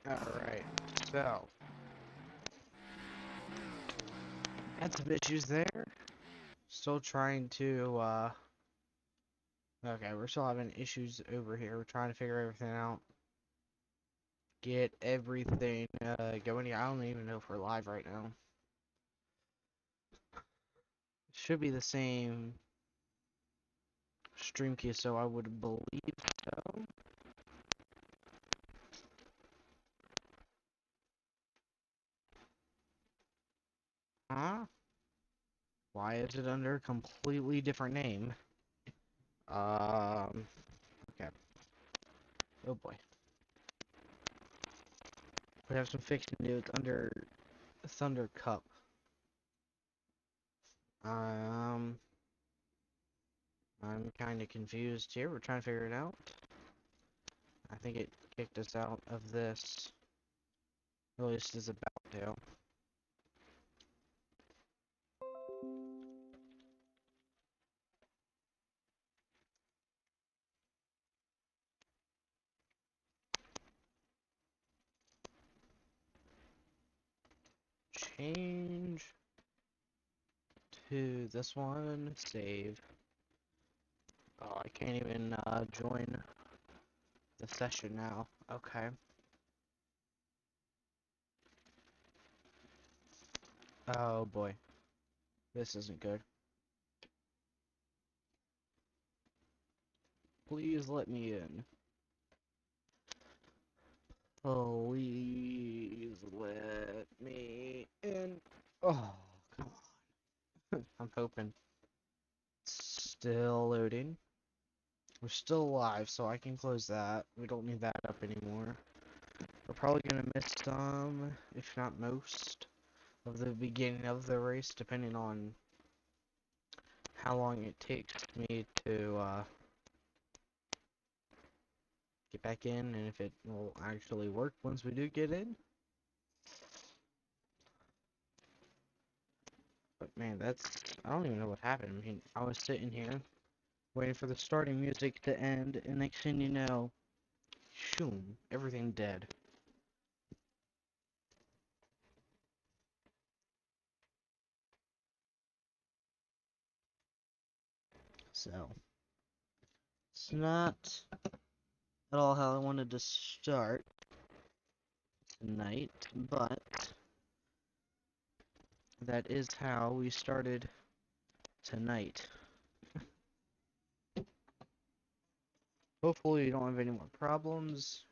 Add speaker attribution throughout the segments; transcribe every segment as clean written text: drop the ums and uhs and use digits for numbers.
Speaker 1: Alright, so had some issues there. Still trying to, okay, we're still having issues over here. We're trying to figure everything out. Get everything, going. I don't even know if we're live right now. Should be the same stream key, so I would believe so. Huh? Why is it under a completely different name? Okay. Oh boy. We have some fixing to do. It's under Thunder Cup. I'm kind of confused here. We're trying to figure it out. I think it kicked us out of this. Or at least is about to. Change to this one. Save. Oh, I can't even join the session now. Okay. Oh boy. This isn't good. Please let me in. Please let me in. Oh, come on. I'm hoping. Still loading. We're still live, so I can close that. We don't need that up anymore. We're probably gonna miss some, if not most, of the beginning of the race, depending on how long it takes me to get back in, and if it will actually work once we do get in. But man, I don't even know what happened. I mean, I was sitting here, waiting for the starting music to end, and next thing you know, shoom, everything dead. So, it's not at all how I wanted to start tonight, but that is how we started tonight. Hopefully we don't have any more problems,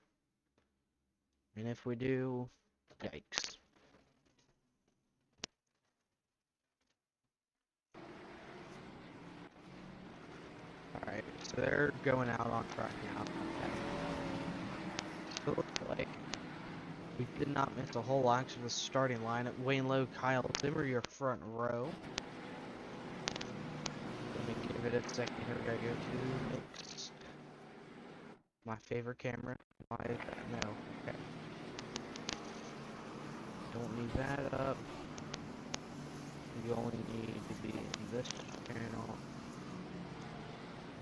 Speaker 1: and if we do, yikes. Alright, so they're going out on track now. Okay. So it looks like we did not miss a whole lot to the starting lineup. Wayne Lowe, Kyle Zimmer, your front row. Let me give it a second here. We gotta go to mix. My favorite camera. Why is that? No. Okay. Don't need that up. You only need to be in this channel.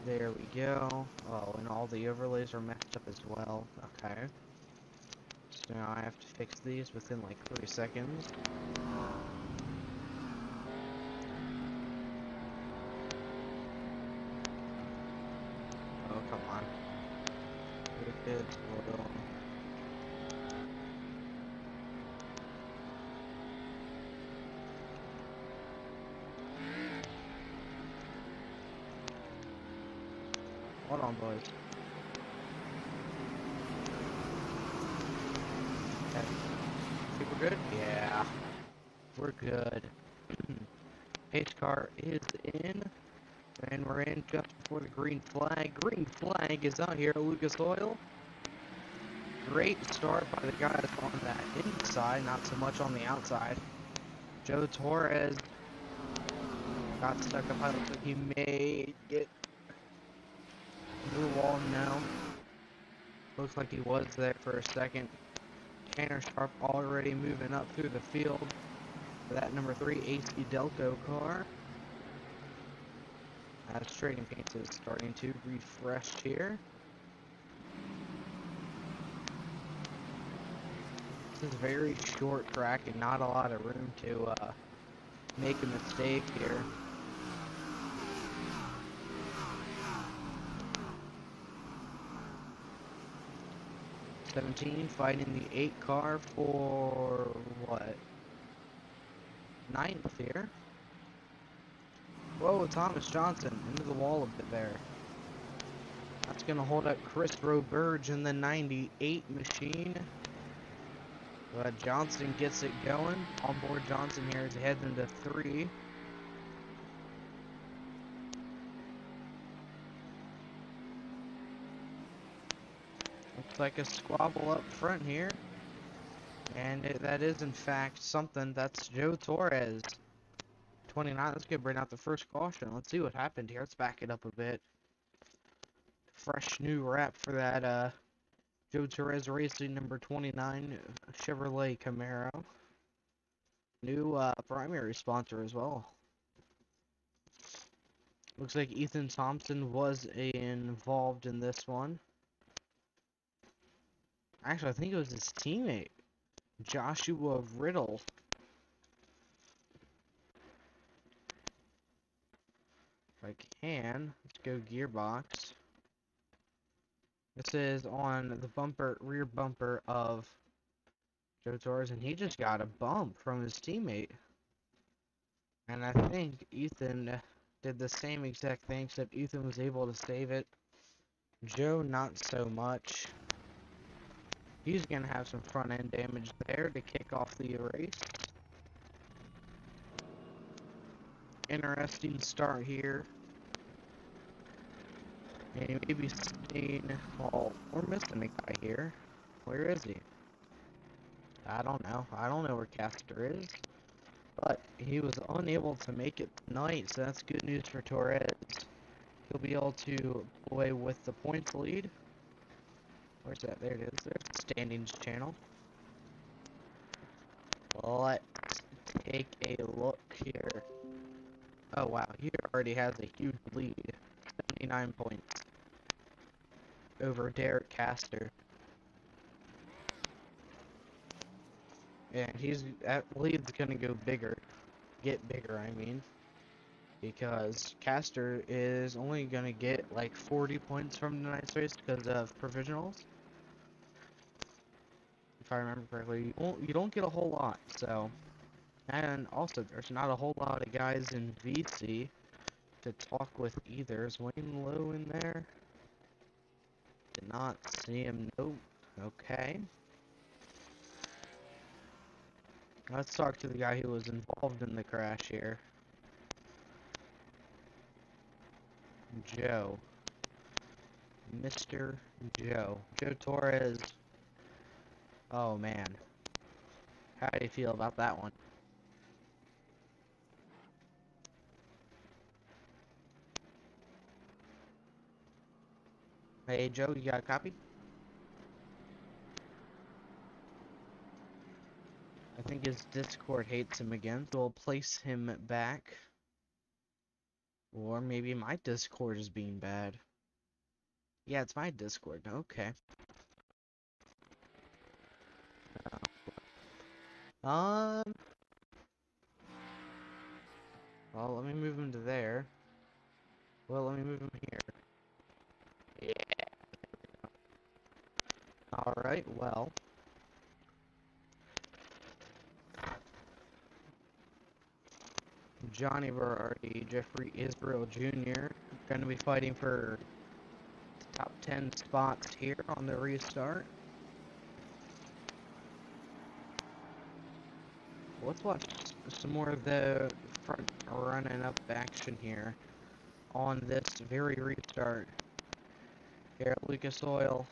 Speaker 1: There we go. Oh, and all the overlays are messed up as well. Okay. So now I have to fix these within like 3 seconds. Oh, come on. It's oil. Hold on, boys. Okay. Think we're good? Yeah. We're good. Pace car is in. And we're in just before the green flag. Green flag is out here at Lucas Oil. Great start by the guys on that inside, not so much on the outside. Joe Torres got stuck up. I think he may get the wall now. Looks like he was there for a second. Tanner Sharp already moving up through the field for that number 3 AC Delco car. As Trading Paints is starting to refresh here. This is a very short track and not a lot of room to make a mistake here. 17 fighting the 8 car for what? 9th here. Whoa, Thomas Johnson into the wall a bit there. That's gonna hold up Chris Roberge in the 98 machine. But Johnson gets it going. Onboard Johnson here as he heads into 3. Looks like a squabble up front here. And that is in fact something. That's Joe Torres. 29. Let's get bring out the first caution. Let's see what happened here. Let's back it up a bit. Fresh new wrap for that Joe Torres Racing number 29 Chevrolet Camaro. New primary sponsor as well. Looks like Ethan Thompson was involved in this one. Actually, I think it was his teammate, Joshua Riddle. If I can, let's go gearbox. This is on the bumper, rear bumper of Joe Torres, and he just got a bump from his teammate. And I think Ethan did the same exact thing, except Ethan was able to save it. Joe, not so much. He's going to have some front end damage there to kick off the race. Interesting start here. And you may be seeing, well, we're missing a guy here. Where is he? I don't know. I don't know where Castor is. But he was unable to make it tonight, so that's good news for Torres. He'll be able to pull away with the points lead. Where's that? There it is. There's the standings channel. Let's take a look here. Oh wow, he already has a huge lead. 79 points over Derek Castor. And that lead's gonna go bigger. Get bigger, I mean. Because Castor is only gonna get like 40 points from tonight's race because of provisionals. If I remember correctly, you don't get a whole lot, so. And also, there's not a whole lot of guys in VC to talk with either. Is Wayne Lowe in there? Did not see him. Nope. Okay. Let's talk to the guy who was involved in the crash here. Joe. Mr. Joe. Joe Torres. Oh man. How do you feel about that one? Hey Joe, you got a copy? I think his Discord hates him again, so we'll place him back. Or maybe my Discord is being bad. Yeah, it's my Discord. Okay. Well, let me move him to there. Well, let me move him here. Yeah. Alright, well. Johnny Berardi, Jeffrey Israel Jr. going to be fighting for top 10 spots here on the restart. Let's watch some more of the front running up action here on this very restart here at Lucas Oil.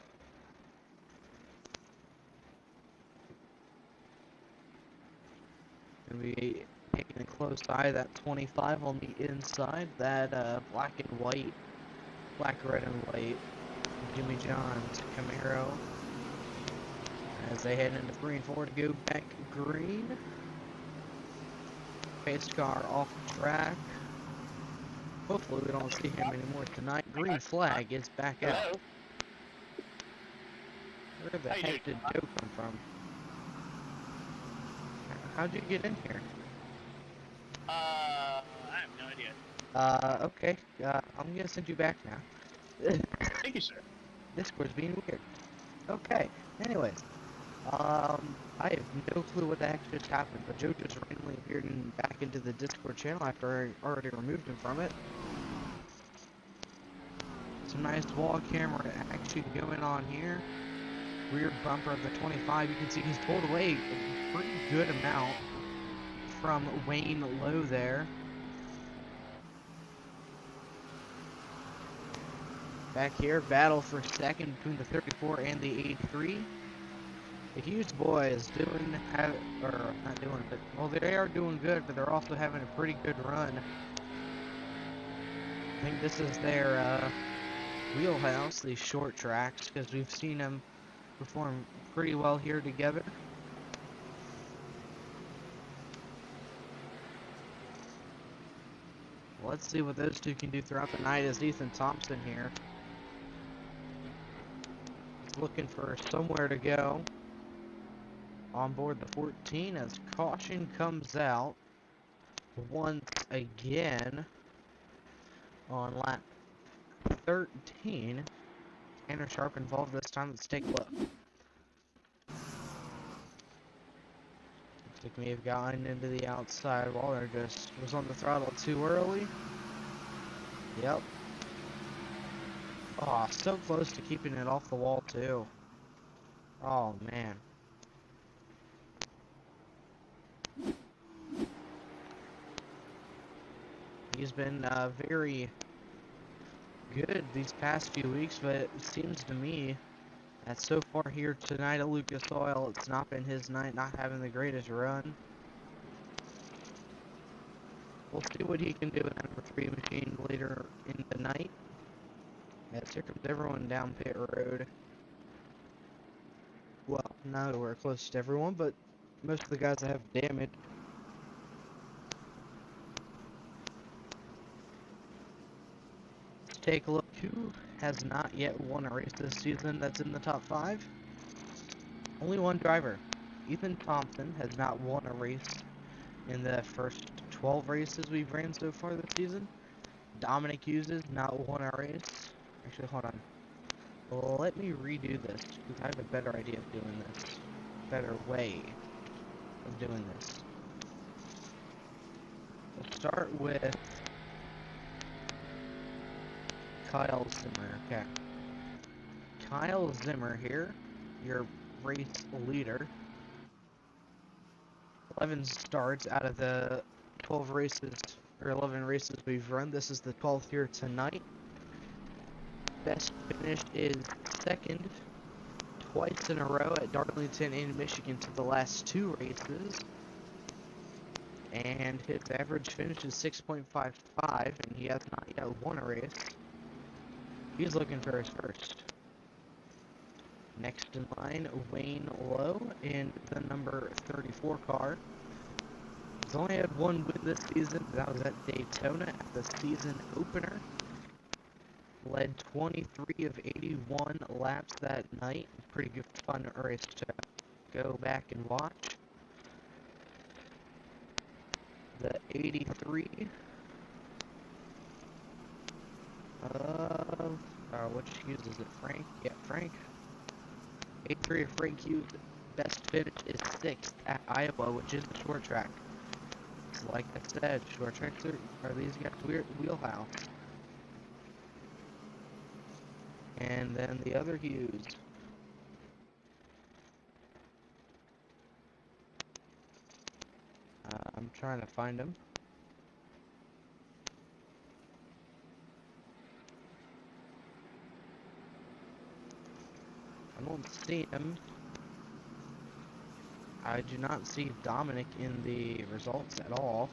Speaker 1: Gonna be taking a close eye, that 25 on the inside, that black and white, black, red, and white Jimmy John's Camaro as they head into 3 and 4 to go back green. Pace car off track. Hopefully we don't see him anymore tonight. Green flag is back out. Where the heck did Joe come from? How'd you get in here?
Speaker 2: I have no idea.
Speaker 1: Okay. I'm gonna send you back now.
Speaker 2: Thank you, sir.
Speaker 1: Discord's being weird. Okay. Anyways, I have no clue what the heck just happened, but Joe just randomly appeared back into the Discord channel after I already removed him from it. Some nice wall camera action going on here. Rear bumper of the 25. You can see he's pulled away a pretty good amount from Wayne Lowe there. Back here, battle for second between the 34 and the 83. The Hughes boys doing, or not doing, but, well, they are doing good, but they're also having a pretty good run. I think this is their wheelhouse, these short tracks, because we've seen them perform pretty well here together. Let's see what those two can do throughout the night as Ethan Thompson here is looking for somewhere to go on board the 14 as caution comes out once again on lap 13. Tanner Sharp involved this time. Let's take a look. Looks like we have gotten into the outside wall. There just was on the throttle too early. Yep. Oh, so close to keeping it off the wall too. Oh man. He's been very good these past few weeks, but it seems to me that so far here tonight at Lucas Oil, it's not been his night, not having the greatest run. We'll see what he can do with that number 3 machine later in the night. As here comes everyone down pit road. Well, not we're close to everyone, but most of the guys that have damage. Let's take a look who has not yet won a race this season that's in the top 5. Only one driver. Ethan Thompson has not won a race in the first 12 races we've ran so far this season. Dominic Hughes has not won a race. Actually, hold on. Let me redo this, because I have a better idea of doing this. Better way of doing this. We'll start with Kyle Zimmer. Okay. Kyle Zimmer here, your race leader. 11 starts out of the 12 races, or 11 races we've run. This is the 12th here tonight. Best finish is second twice in a row at Darlington and Michigan to the last 2 races. And his average finish is 6.55, and he has not yet won a race. He's looking for his first. Next in line, Wayne Lowe in the number 34 car. He's only had one win this season. That was at Daytona at the season opener. Led 23 of 81 laps that night. Pretty good fun race to go back and watch. The 83. Which Hughes is it? Frank? Yeah, Frank. 83 of Frank Hughes. Best finish is 6th at Iowa, which is the short track. So like I said, short tracks are these guys' weird wheelhouse. And then the other Hughes. I'm trying to find him. I don't see him. I do not see Dominic in the results at all.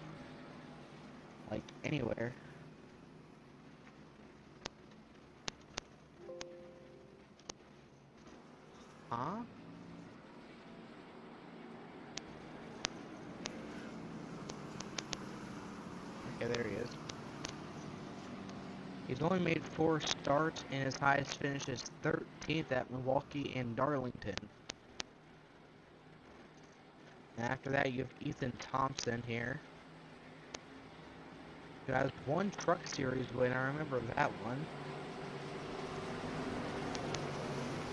Speaker 1: Like, anywhere. Huh? Okay, there he is. He's only made 4 starts, and his highest finish is 13th at Milwaukee and Darlington. And after that, you have Ethan Thompson here, who has one Truck Series win. I remember that one.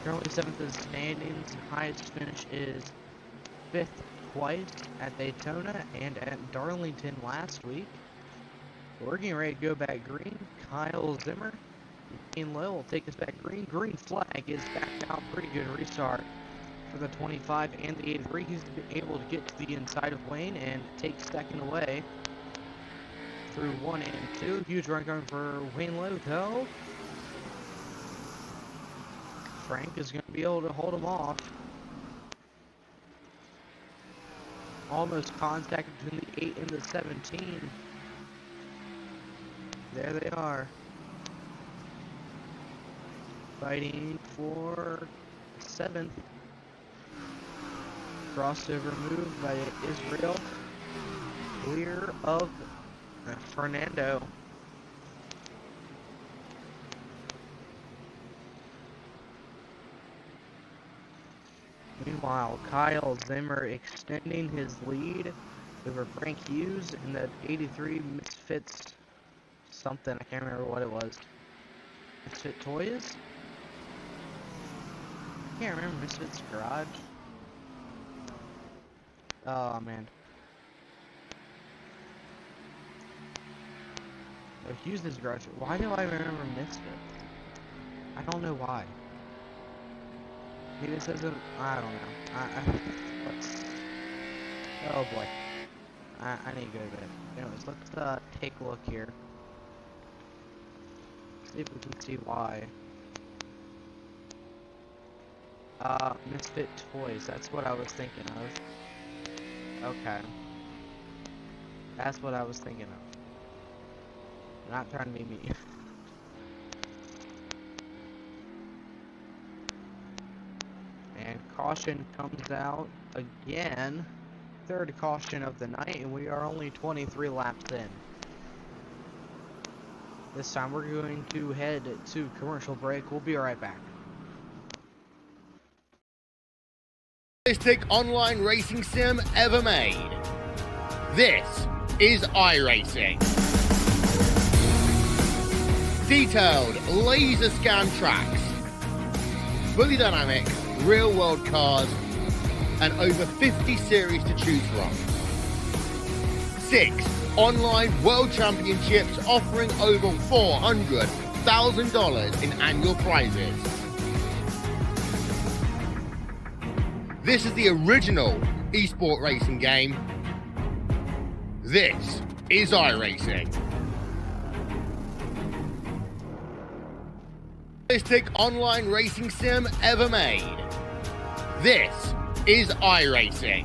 Speaker 1: Currently 7th in the standings. Highest finish is 5th twice at Daytona and at Darlington last week. We're getting ready to go back green. Kyle Zimmer and Lowe will take us back green. Green flag is back out. Pretty good restart for the 25 and the 83. He's able to get to the inside of Wayne and take second away through 1 and 2. Huge run going for Wayne Lowe, though. Frank is going to be able to hold him off. Almost contact between the 8 and the 17. There they are. Fighting for 7th. Crossover move by Israel. Clear of Fernando. Meanwhile, Kyle Zimmer extending his lead over Frank Hughes in that 83 Misfits something. I can't remember what it was. Misfit Toys? I can't remember. Misfits Garage? Oh, man. Oh, Hughes' Garage. Why do I remember Misfits? I don't know why. He just doesn't. I don't know. Let's. Oh boy. I need to go to bed. Anyways, let's take a look here. See if we can see why. Misfit Toys. That's what I was thinking of. Okay. That's what I was thinking of. Not trying to be mean. And caution comes out again. Third caution of the night, and we are only 23 laps in. This time we're going to head to commercial break. We'll be right back.
Speaker 3: Realistic online racing sim ever made. This is iRacing. Detailed laser scan tracks, fully dynamic real world cars, and over 50 series to choose from. 6 online world championships offering over $400,000 in annual prizes. This is the original esport racing game. This is iRacing. Realistic online racing sim ever made. This is iRacing.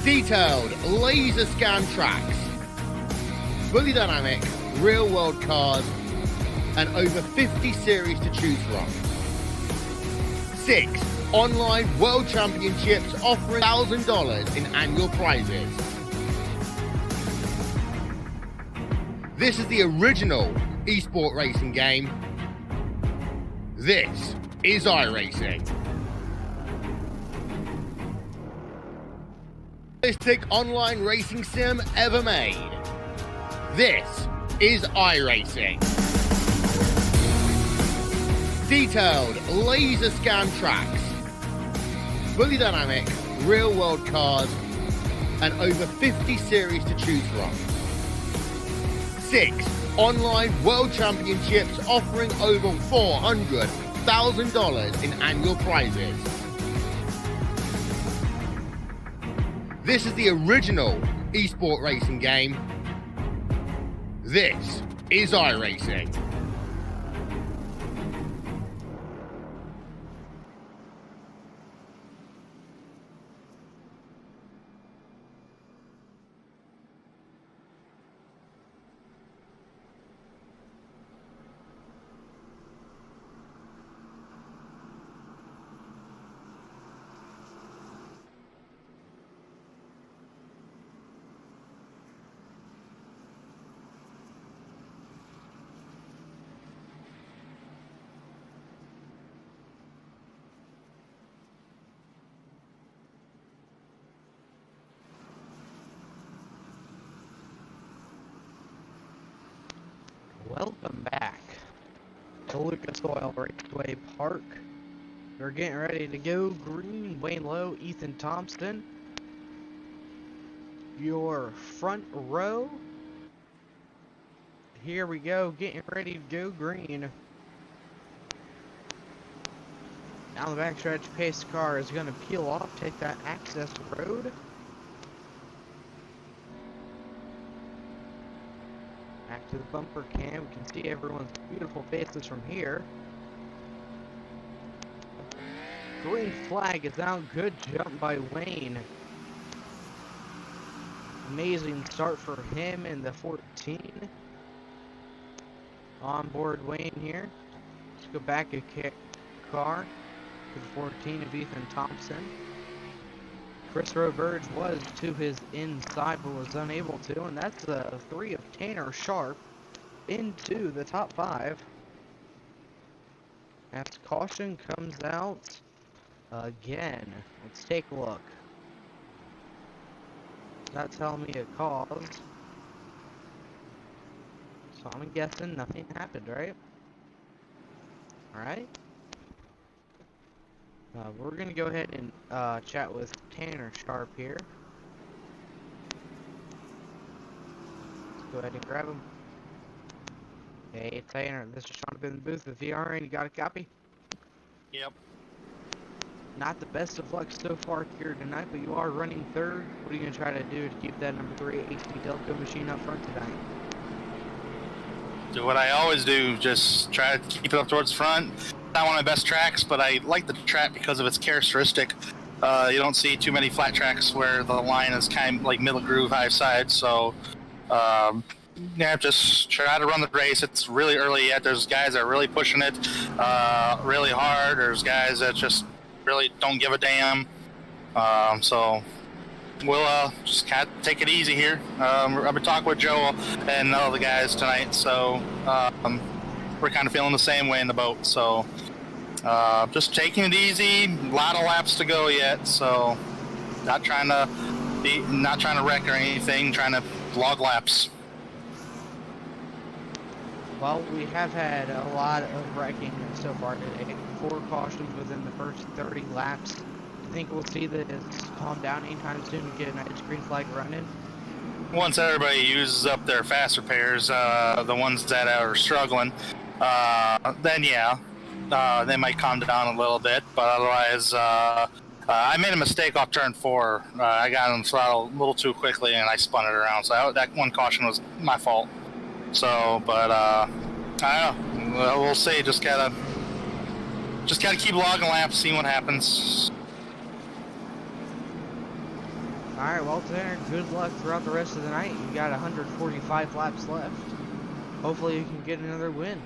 Speaker 3: Detailed laser scan tracks, fully dynamic real world cars, and over 50 series to choose from. 6 online world championships offering $1,000 in annual prizes. This is the original esport racing game. This is iRacing. Realistic online racing sim ever made. This is iRacing. Detailed laser scan tracks, fully dynamic real world cars, and over 50 series to choose from. 6 online world championships offering over $400,000 in annual prizes. This is the original esport racing game. This is iRacing.
Speaker 1: Welcome back to Lucas Oil Raceway Park. We're getting ready to go green. Wayne Lowe, Ethan Thompson. Your front row. Here we go, getting ready to go green. Down the backstretch, pace car is going to peel off, take that access road. Back to the bumper cam. We can see everyone's beautiful faces from here. Green flag is out. Good jump by Wayne. Amazing start for him in the 14. On board Wayne here. Let's go back a car to the 14 of Ethan Thompson. Chris Roberge was to his inside but was unable to, and that's a 3 of Tanner Sharp into the top 5. As caution comes out again. Let's take a look. Not telling me a cause. So I'm guessing nothing happened, right? Alright. We're going to go ahead and chat with Tanner Sharp here. Let's go ahead and grab him. Hey, Tanner, this is Sean up in the booth with VRN. You got a copy?
Speaker 2: Yep.
Speaker 1: Not the best of luck so far here tonight, but you are running third. What are you going to try to do to keep that number 3 HD Delco machine up front tonight?
Speaker 4: Do what I always do, just try to keep it up towards the front. Not one of my best tracks, but I like the track because of its characteristic. You don't see too many flat tracks where the line is kind of like middle groove, high side, so yeah, just try to run the race. It's really early yet. There's guys that are really pushing it really hard. There's guys that just really don't give a damn. So we'll just kind of take it easy here. I've been talking with Joe and all the guys tonight, so we're kind of feeling the same way in the boat. So just taking it easy. A lot of laps to go yet, so not trying to wreck or anything. Trying to log laps.
Speaker 1: Well, we have had a lot of wrecking so far today. 4 cautions within the first 30 laps. Do you think we'll see this calm down anytime soon and get a nice green flag running?
Speaker 4: Once everybody uses up their fast repairs, the ones that are struggling, then yeah, they might calm down a little bit. But otherwise, I made a mistake off turn 4. I got on the throttle a little too quickly and I spun it around. So that one caution was my fault. So, but I don't know. Well, we'll see. Just gotta keep logging laps, see what happens.
Speaker 1: Alright, well, Tanner, good luck throughout the rest of the night. You got 145 laps left. Hopefully you can get another win.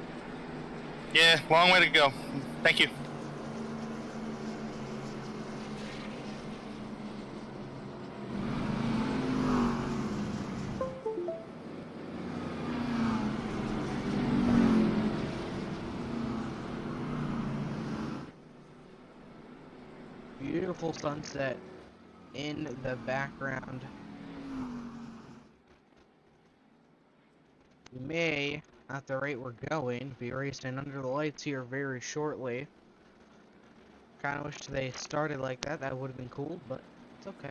Speaker 4: Yeah, long way to go. Thank you.
Speaker 1: Beautiful sunset in the background. We may, at the rate we're going, be racing under the lights here very shortly. Kinda wish they started like that. That would have been cool, but it's okay.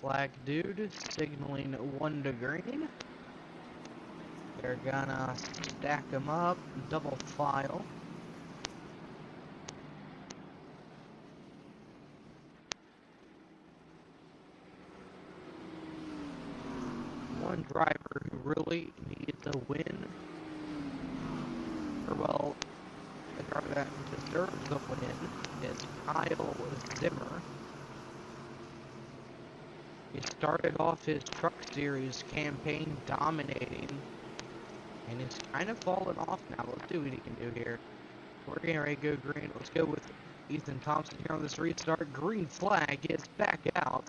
Speaker 1: Black dude signaling 1 to green. They're gonna stack them up, double file. One driver who really needs a win, or well, a driver that deserves a win, is Kyle Zimmer. He started off his Truck Series campaign dominating, and he's kind of fallen off now. Let's see what he can do here. We're getting ready to go green. Let's go with Ethan Thompson here on this restart. Green flag is back out.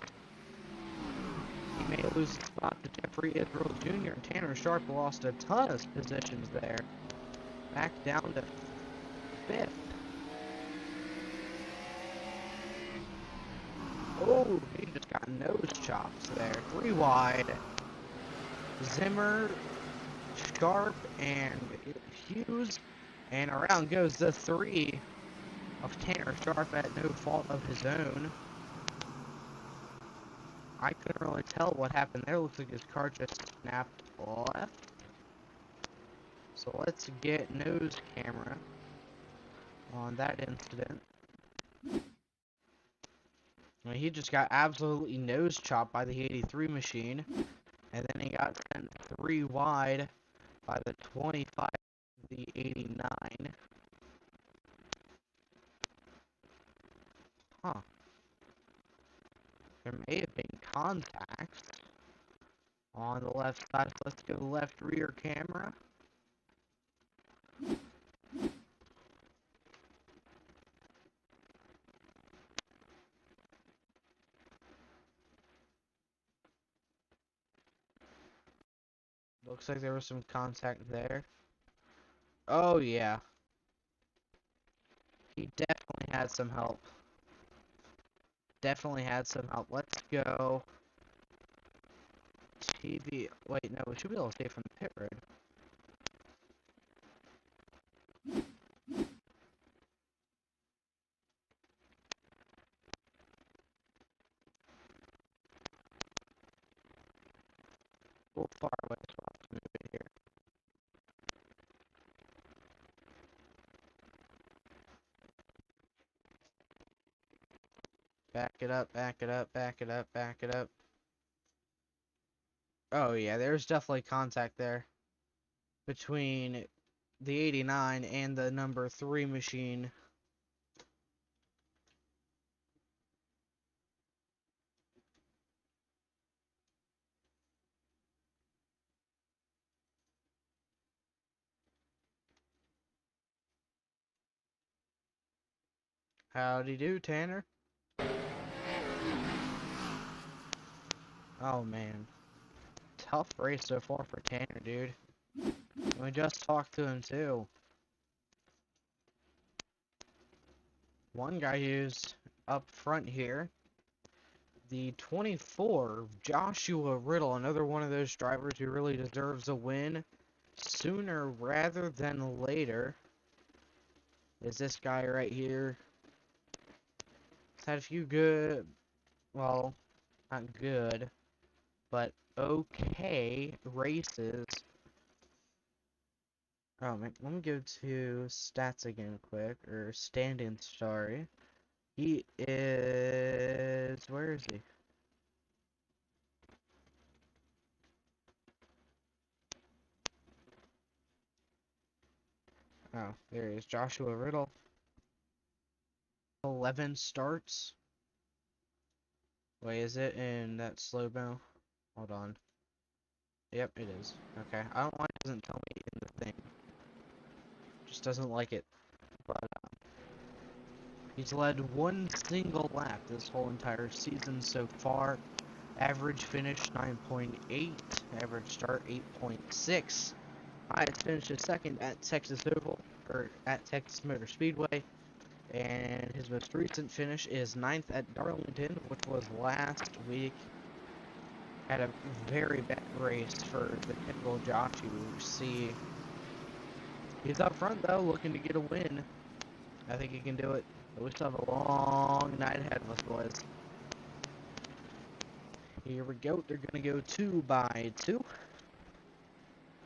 Speaker 1: He may lose his spot. spot to Jeffrey Israel Jr. Tanner Sharp lost a ton of positions there. Back down to 5th. Oh, he just got nose chops there. 3 wide. Zimmer, Sharp, and Hughes. And around goes the 3 of Tanner Sharp at no fault of his own. I couldn't really tell what happened there. Looks like his car just snapped left. So let's get nose camera on that incident. Well, he just got absolutely nose chopped by the 83 machine. And then he got sent 3 wide by the 25 of the 89. Huh. There may have been contacts on the left side. So let's go left rear camera. Looks like there was some contact there. Oh yeah. He definitely had some help. Definitely had some help. Let's go. TV. Wait, no, we should be able to stay from the pit road. A little far away, so I'll have to move it here. Back it up, back it up, back it up, back it up. Oh yeah, there's definitely contact there between the 89 and the number 3 machine. Howdy do, Tanner. Oh man. Tough race so far for Tanner, dude. We just talked to him too. One guy who's up front here, the 24, Joshua Riddle, another one of those drivers who really deserves a win sooner rather than later, is this guy right here. He's had a few good, well, not good, but okay races. Oh man, let me go to stats again quick, or standings, sorry. He is, where is he? Oh, there he is, Joshua Riddle. 11 starts. Wait, is it in that slow mo? Hold on. Yep, it is. Okay, I don't know why it doesn't tell me in the thing. Just doesn't like it. But he's led one single lap this whole entire season so far. Average finish 9.8. Average start 8.6. Highest finish is second at Texas Oval, or at Texas Motor Speedway. And his most recent finish is 9th at Darlington, which was last week. Had a very bad race for the typical Josh you see. He's up front though, looking to get a win. I think he can do it. But we still have a long night ahead of us, boys. Here we go. They're going to go 2 by 2.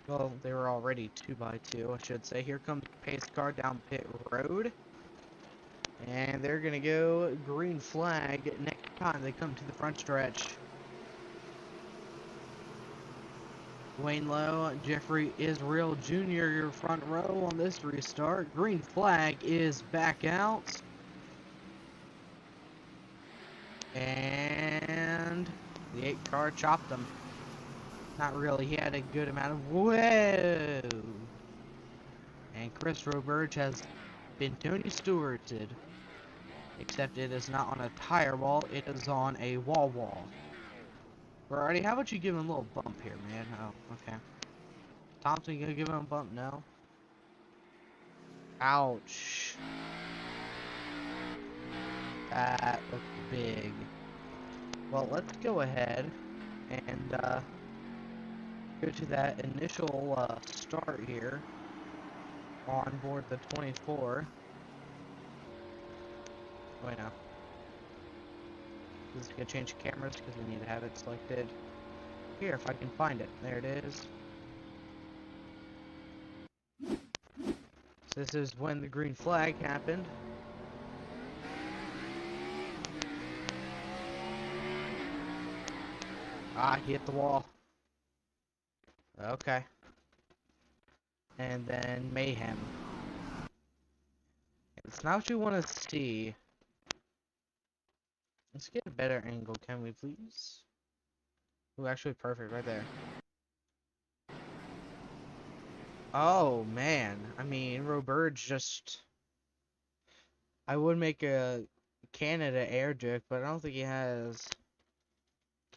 Speaker 1: Well, they were already 2 by 2, I should say. Here comes the pace car down pit road. And they're going to go green flag next time they come to the front stretch. Wayne Lowe, Jeffrey Israel Jr., your front row on this restart. Green flag is back out. And the 8 car chopped him. Not really, he had a good amount of, whoa! And Chris Roberge has been Tony Stewarted. Except it is not on a tire wall, it is on a wall. Alrighty, how about you give him a little bump here, man? Oh, okay. Thompson, you gonna give him a bump? No? Ouch. That looked big. Well, let's go ahead and go to that initial start here on board the 24. Wait, no. This is gonna change cameras because we need to have it selected. Here, if I can find it. There it is. So this is when the green flag happened. Ah, he hit the wall. Okay. And then mayhem. It's not what you want to see. Let's get a better angle, can we please? Ooh, actually perfect right there. Oh, man. I mean, Robert's just... I would make a Canada Air joke, but I don't think he has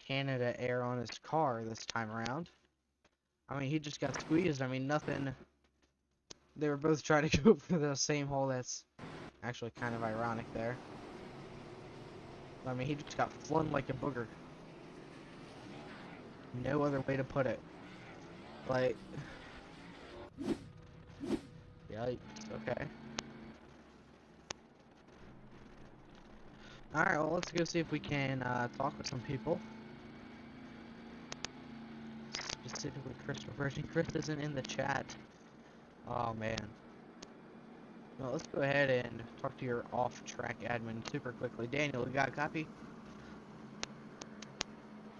Speaker 1: Canada Air on his car this time around. I mean, he just got squeezed. I mean, nothing... They were both trying to go for the same hole. That's actually kind of ironic there. I mean, he just got flung like a booger. No other way to put it. Like... Yikes, okay. Alright, well, let's go see if we can talk with some people. Specifically Christopher Virgin. Chris isn't in the chat. Oh, man. Well, let's go ahead and talk to your off-track admin super quickly. Daniel, you got a copy?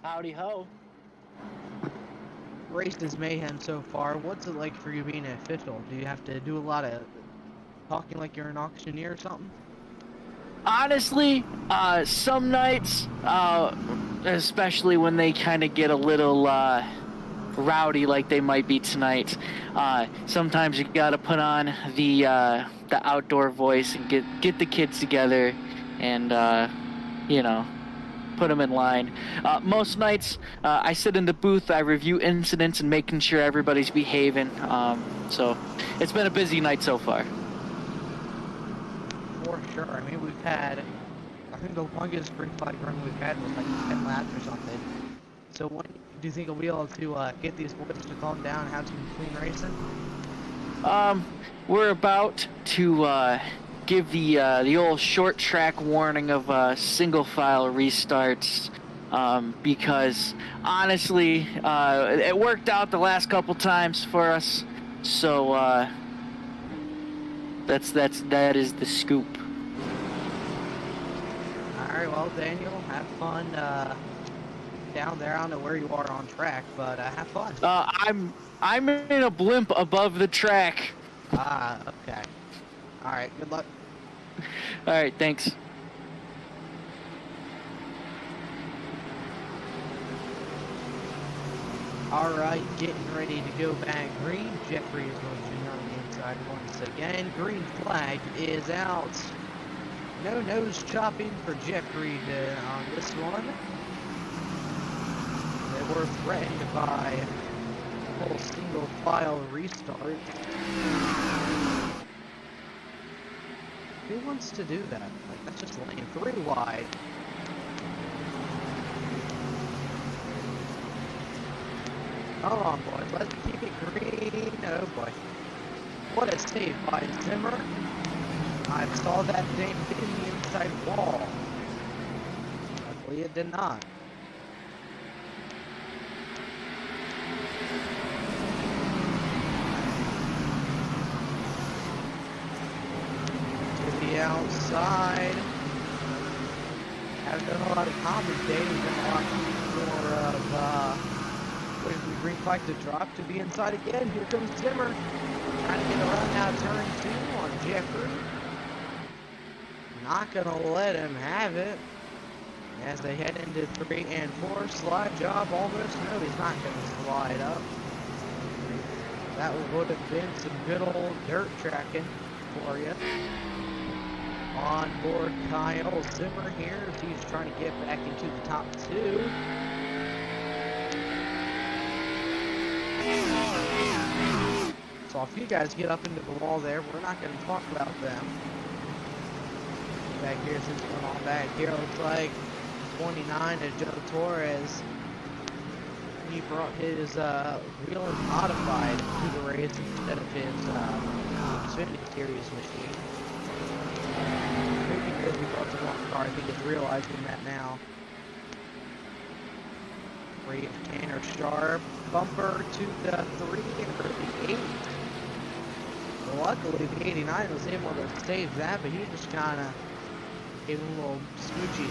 Speaker 5: Howdy ho.
Speaker 1: Race is mayhem so far. What's it like for you being an official? Do you have to do a lot of talking like you're an auctioneer or something?
Speaker 5: Honestly, some nights, especially when they kind of get a little rowdy like they might be tonight, sometimes you gotta put on the outdoor voice and get the kids together and you know, put them in line. Most nights, I sit in the booth, I review incidents and making sure everybody's behaving. So it's been a busy night so far.
Speaker 1: For sure. I mean, we've had, I think the longest green flag run we've had was like 10 laps or something. So when do you think we'll be able to get these boys to calm down and have some clean racing?
Speaker 5: We're about to give the old short track warning of single file restarts, because honestly, it worked out the last couple times for us. So that is the scoop.
Speaker 1: Alright, well, Daniel, have fun down there. I don't know where you are on track, but have fun.
Speaker 5: I'm in a blimp above the track.
Speaker 1: Ah, okay. Alright, good luck.
Speaker 5: Alright, thanks.
Speaker 1: Alright, getting ready to go back green. Jeffrey is going to be on the inside once again. Green flag is out. No nose chopping for Jeffrey on this one. They were threatened by a whole single file restart. Who wants to do that? Like, that's just lane 3 wide. Hold on, boys. Let's keep it green. Oh, boy. What a save by Zimmer. I saw that thing hitting the inside wall. Luckily, it did not. To the outside. Haven't done a lot of commentating. Done a lot more of waiting for the green flag to drop to be inside again. Here comes Zimmer. Trying to get around now, turn 2 on Jeffrey. Not gonna let him have it. As they head into 3 and 4, slide job almost. No, he's not gonna slide up. That would have been some good old dirt tracking for you. On board Kyle Zimmer here as he's trying to get back into the top 2. So if you guys get up into the wall there, we're not going to talk about them. Back here's what's going on back here. Looks like 29 to Joe Torres. He brought his wheel and modified to the race instead of his Xfinity Series machine. Maybe because he brought the wrong car. I think he's realizing that now. Brave Tanner Sharp. Bumper to the 3 or the 8. Well, luckily, the 89 was able to save that, but he just kind of gave him a little smoochy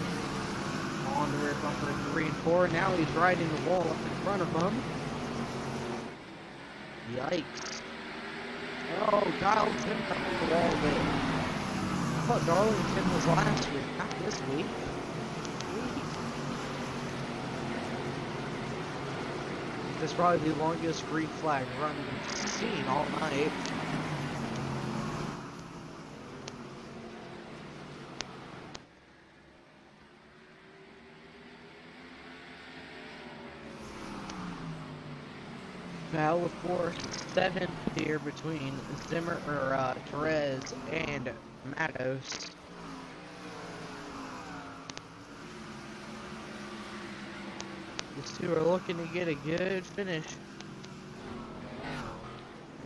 Speaker 1: on the rear bumper in 3 and 4. Now he's riding the wall up in front of him. Yikes. Oh, Darlington coming the wall there. I thought Darlington was last week, not this week. This is probably the longest green flag run we've seen all night. Battle for 7th here between Torres and Matos. These two are looking to get a good finish.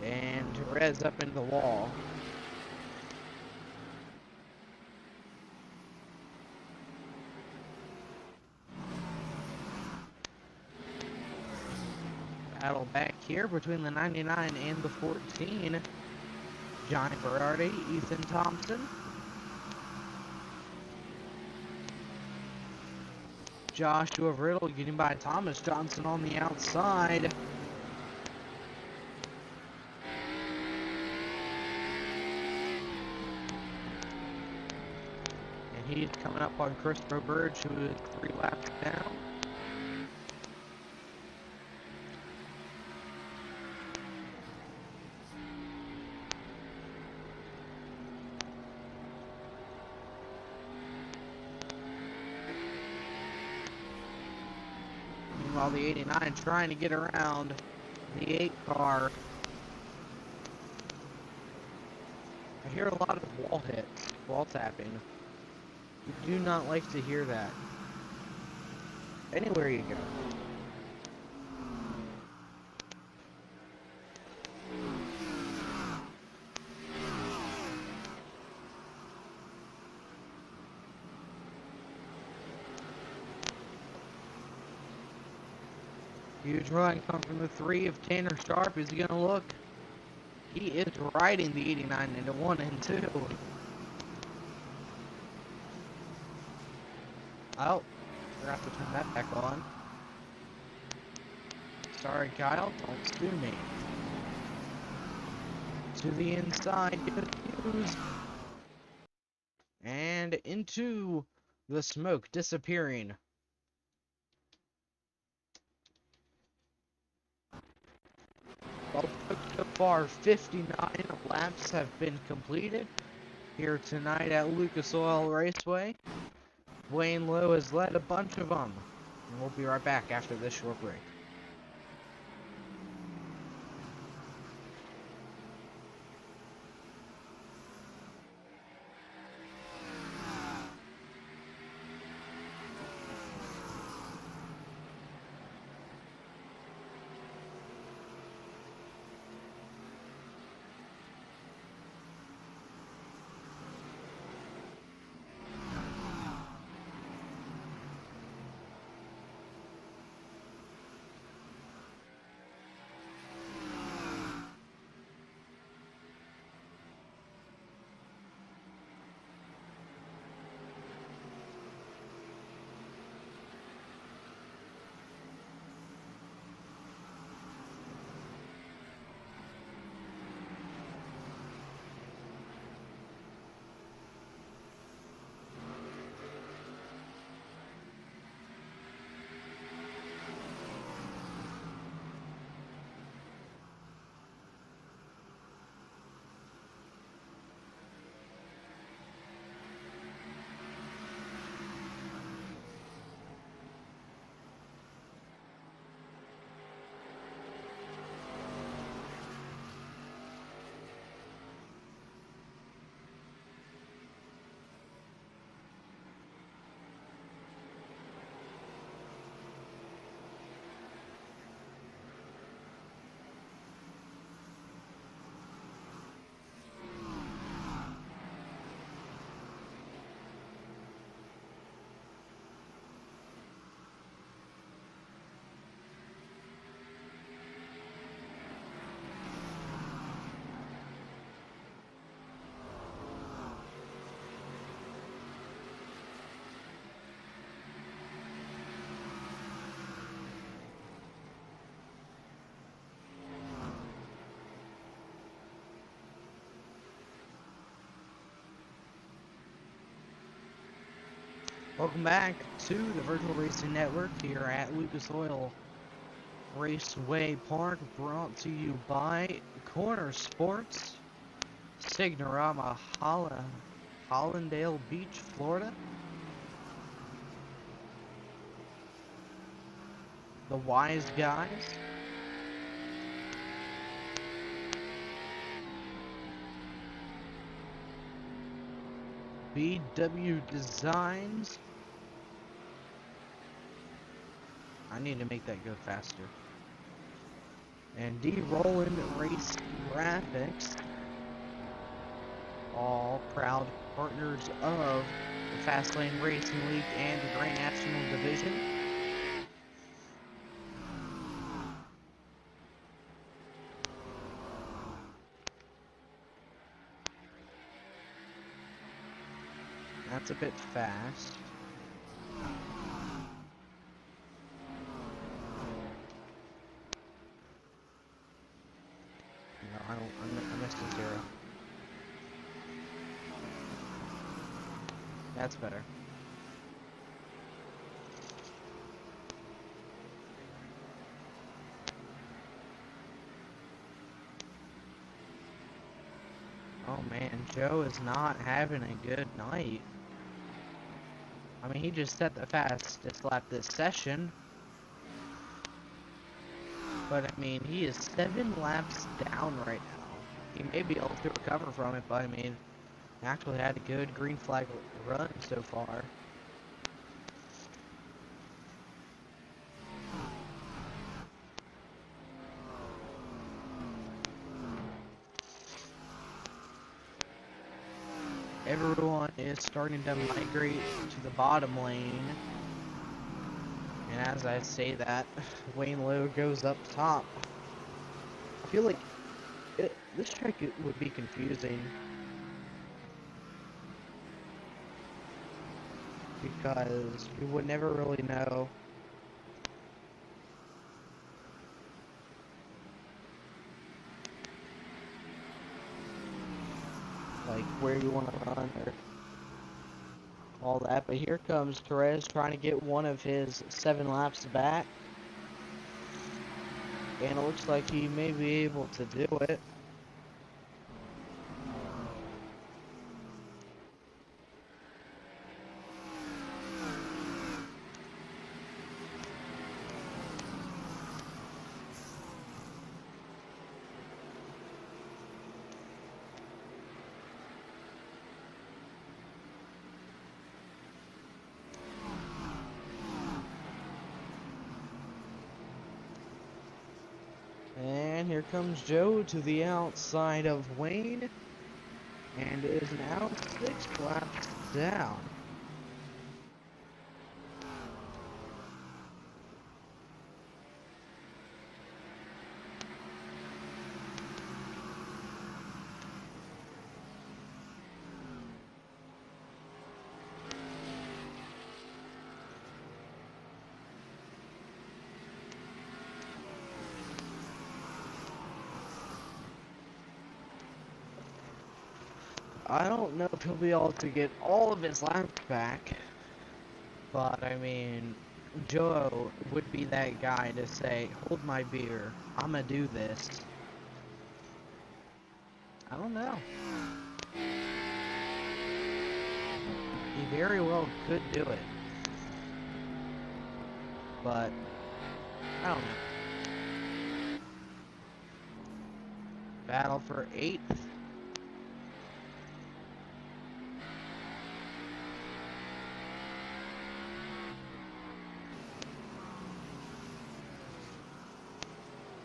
Speaker 1: And Torres up into the wall. Battle back here between the 99 and the 14. Johnny Berardi, Ethan Thompson. Joshua Riddle getting by Thomas Johnson on the outside. And he's coming up on Christopher Burge, who is 3 laps down. Meanwhile, the 89 trying to get around the 8 car. I hear a lot of wall hits, wall tapping. You do not like to hear that. Anywhere you go. Huge run come from the 3 of Tanner Sharp. Is he going to look? He is riding the 89 into 1 and 2. Oh, we're going to have to turn that back on. Sorry, Kyle. Don't sue me. To the inside, confused. And into the smoke, disappearing. Well, so far, 59 laps have been completed here tonight at Lucas Oil Raceway. Wayne Lowe has led a bunch of them. And we'll be right back after this short break. Welcome back to the Virtual Racing Network here at Lucas Oil Raceway Park, brought to you by Corner Sports, Signorama, Hollandale Beach, Florida. The Wise Guys. BW Designs. I need to make that go faster. And D. Roland Race Graphics. All proud partners of the Fastlane Racing League and the Grand National Division. That's a bit fast. No, I missed a zero. That's better. Oh man, Joe is not having a good night. I mean, he just set the fastest lap this session. But I mean, he is 7 laps down right now. He may be able to recover from it, but I mean, actually had a good green flag run so far. Everyone is starting to migrate to the bottom lane. And as I say that, Wayne Lowe goes up top. I feel like this track would be confusing. Because you would never really know like where you want to run or all that. But here comes Perez trying to get one of his 7 laps back. And it looks like he may be able to do it. And here comes Joe to the outside of Wayne, and is now 6 laps down. I don't know if he'll be able to get all of his laps back, but I mean, Joe would be that guy to say, hold my beer, I'm gonna do this. I don't know. He very well could do it. But, I don't know. Battle for 8th.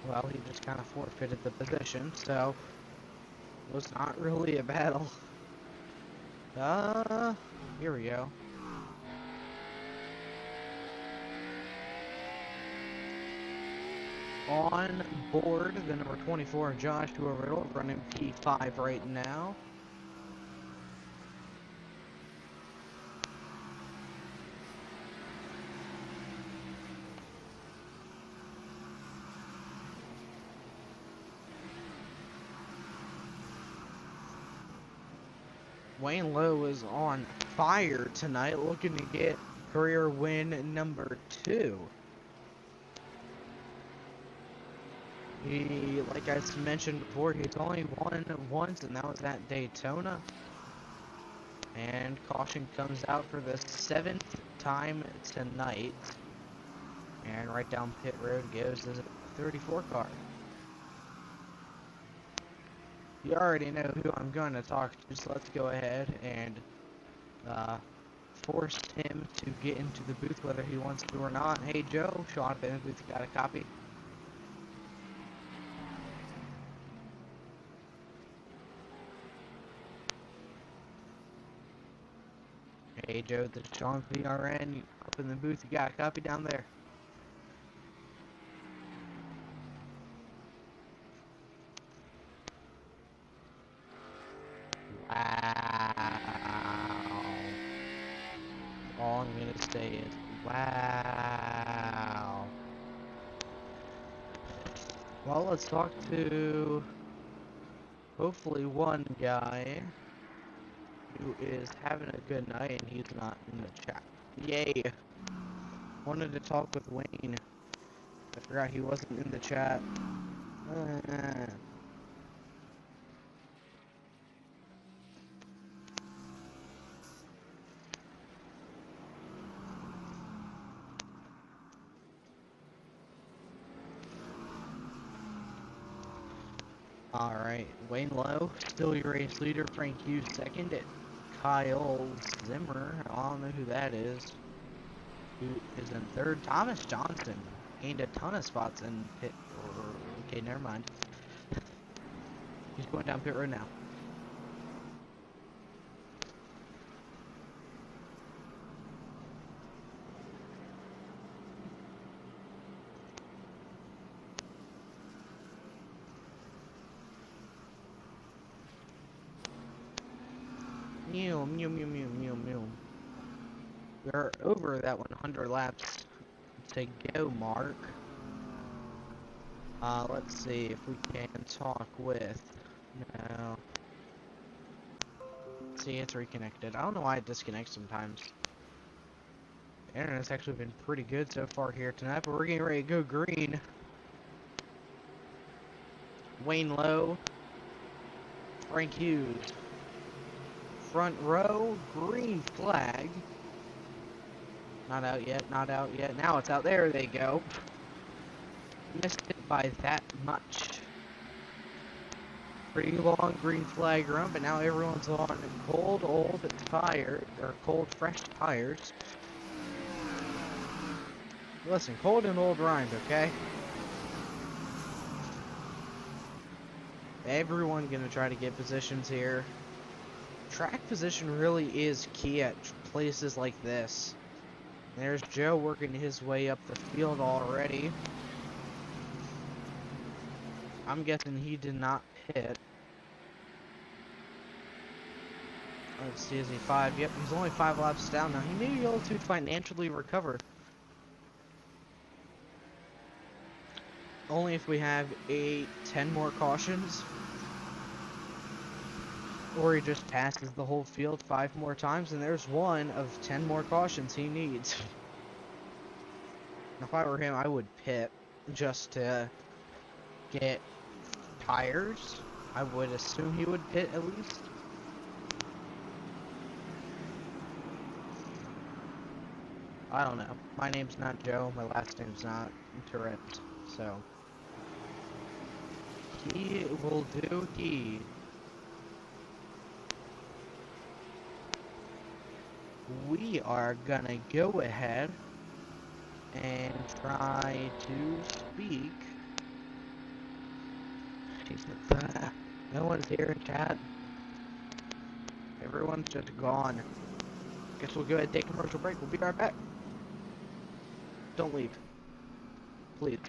Speaker 1: Well, he just kind of forfeited the position, so it was not really a battle. Here we go. On board, the number 24, Joshua Riddle, running P5 right now. Wayne Lowe is on fire tonight, looking to get career win number 2. He, like I mentioned before, he's only won once, and that was at Daytona. And caution comes out for the 7th time tonight. And right down pit road goes the 34 car. You already know who I'm going to talk to, so let's go ahead and force him to get into the booth whether he wants to or not. Hey Joe, Sean up in the booth, got a copy? Hey Joe, this is Sean PRN, up in the booth, you got a copy down there? Wow. All I'm gonna say is, wow. Well, let's talk to hopefully one guy who is having a good night and he's not in the chat. Yay! Wanted to talk with Wayne. I forgot he wasn't in the chat. Alright, Wayne Lowe, still your race leader. Frank Hughes second. Kyle Zimmer, I don't know who that is. Who is in third? Thomas Johnson gained a ton of spots in pit. Okay, never mind. He's going down pit road now. Mew, mew, mew, mew, mew, mew. We're over that 100 laps to go mark. Let's see if we can talk with... No. Let's see, it's reconnected. I don't know why it disconnects sometimes. The internet's actually been pretty good so far here tonight, but we're getting ready to go green. Wayne Lowe. Frank Hughes. Front row, green flag. Not out yet, not out yet. Now it's out. There they go. Missed it by that much. Pretty long green flag run, but now everyone's on cold old tire, or cold fresh tires. Listen, cold and old rhymes, okay? Everyone gonna try to get positions here. Track position really is key at places like this. There's Joe working his way up the field already. I'm guessing he did not pit. Let's see, is he 5? Yep, he's only 5 laps down now. He may be able to financially recover. Only if we have 10 more cautions. Or he just passes the whole field 5 more times, and there's one of 10 more cautions he needs. If I were him, I would pit just to get tires. I would assume he would pit at least. I don't know. My name's not Joe, my last name's not Tourette, so he will do he. We are gonna go ahead and try to speak. No one's here in chat. Everyone's just gone. Guess we'll go ahead and take a commercial break. We'll be right back. Don't leave. Please.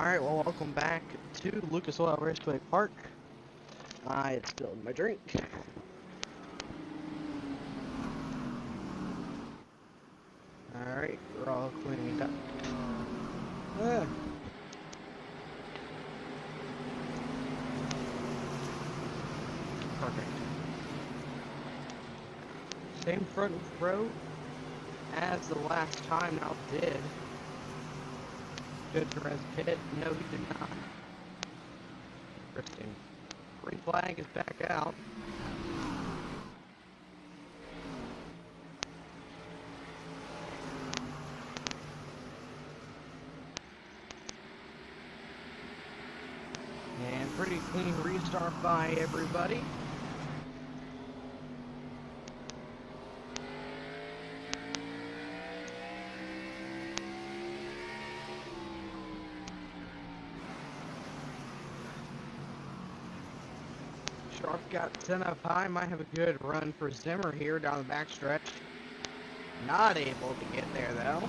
Speaker 1: Alright, well, welcome back to Lucas Oil Raceway Park. I had spilled my drink. Alright, we're all cleaning up. Ah. Perfect. Same front row as the last time Al did. Good to Res Pit. No, he did not. Interesting. Green flag is back out. And pretty clean restart by everybody. Sharp got 10 up high, might have a good run for Zimmer here down the backstretch. Not able to get there though.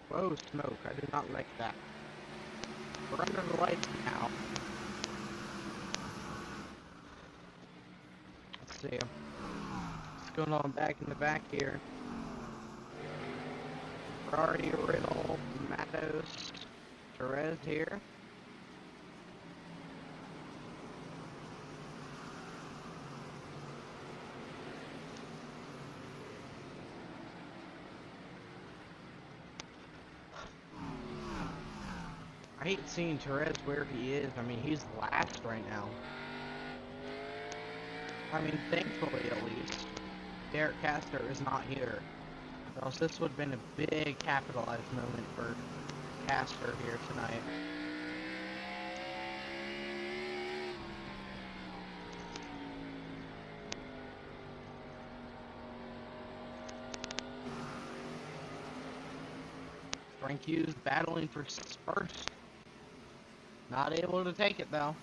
Speaker 1: Whoa, smoke, I do not like that. We're under the lights now. Let's see. What's going on back in the back here? Ferrari, Riddle, Matos, Perez here. I hate seeing Perez where he is. I mean, he's last right now. I mean, thankfully at least, Derek Castor is not here. Or else this would have been a big capitalized moment for Castor here tonight. Frank Hughes battling for first. Not able to take it though.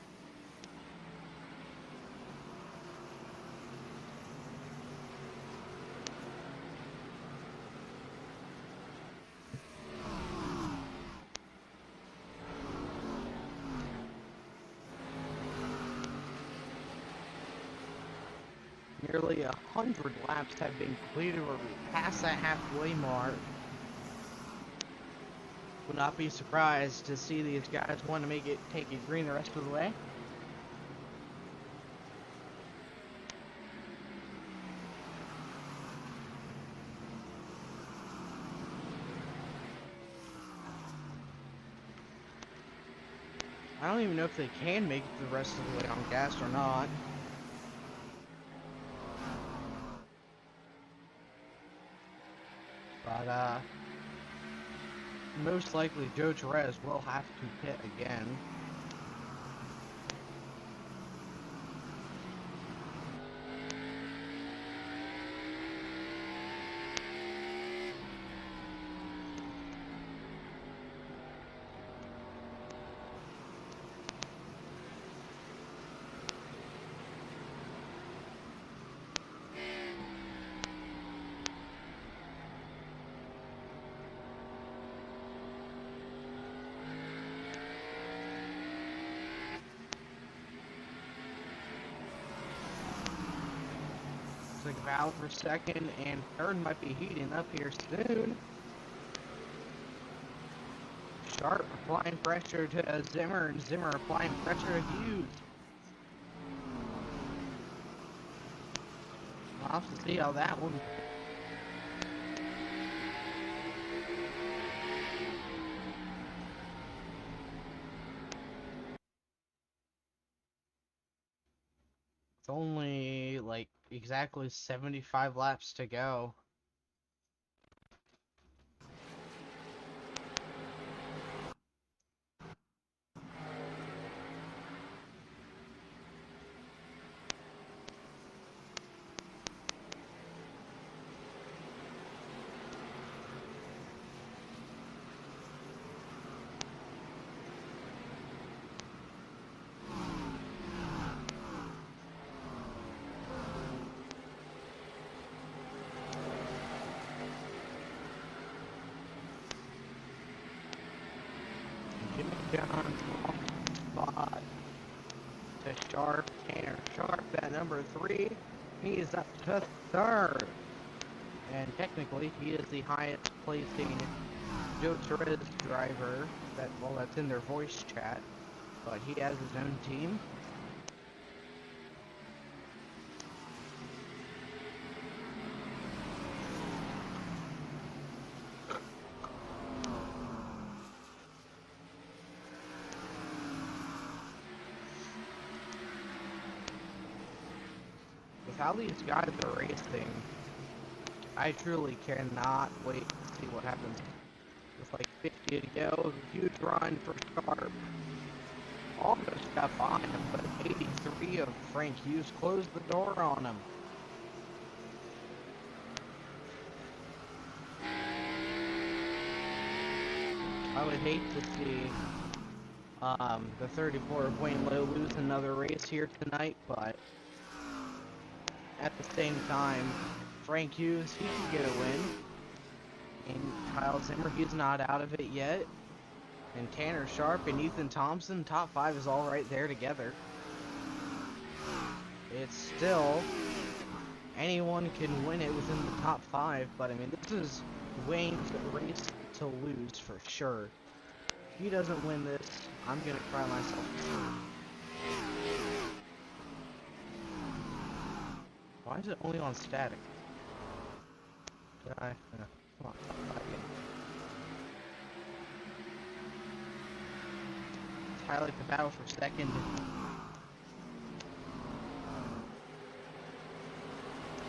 Speaker 1: Nearly 100 laps have been completed. We're past that halfway mark. Would not be surprised to see these guys want to take it green the rest of the way. I don't even know if they can make it the rest of the way on gas or not. But, most likely Joe Perez will have to pit again. Like valve for second, and third might be heating up here soon. Sharp applying pressure to Zimmer, and Zimmer applying pressure to Hughes. We'll have to see how that one. It's only like exactly 75 laps to go. Sharp, Tanner Sharp at number 3. He's up to 3rd. And technically, he is the highest placing Joe Torres driver. That's in their voice chat. But he has his own team. With how these guys are racing, I truly cannot wait to see what happens. With like 50 to go, huge run for Sharp. Almost got by him, but 83 of Frank Hughes closed the door on him. I would hate to see the 34 of Wayne Lowe lose another race here tonight, but at the same time, Frank Hughes, he can get a win. And Kyle Zimmer, he's not out of it yet. And Tanner Sharp and Ethan Thompson, top 5 is all right there together. It's still, anyone can win it within the top 5, but I mean, this is Wayne's race to lose for sure. If he doesn't win this, I'm gonna cry myself to sleep. Why is it only on static? Did I? No. Come on, top 5 again. Let's highlight the battle for second.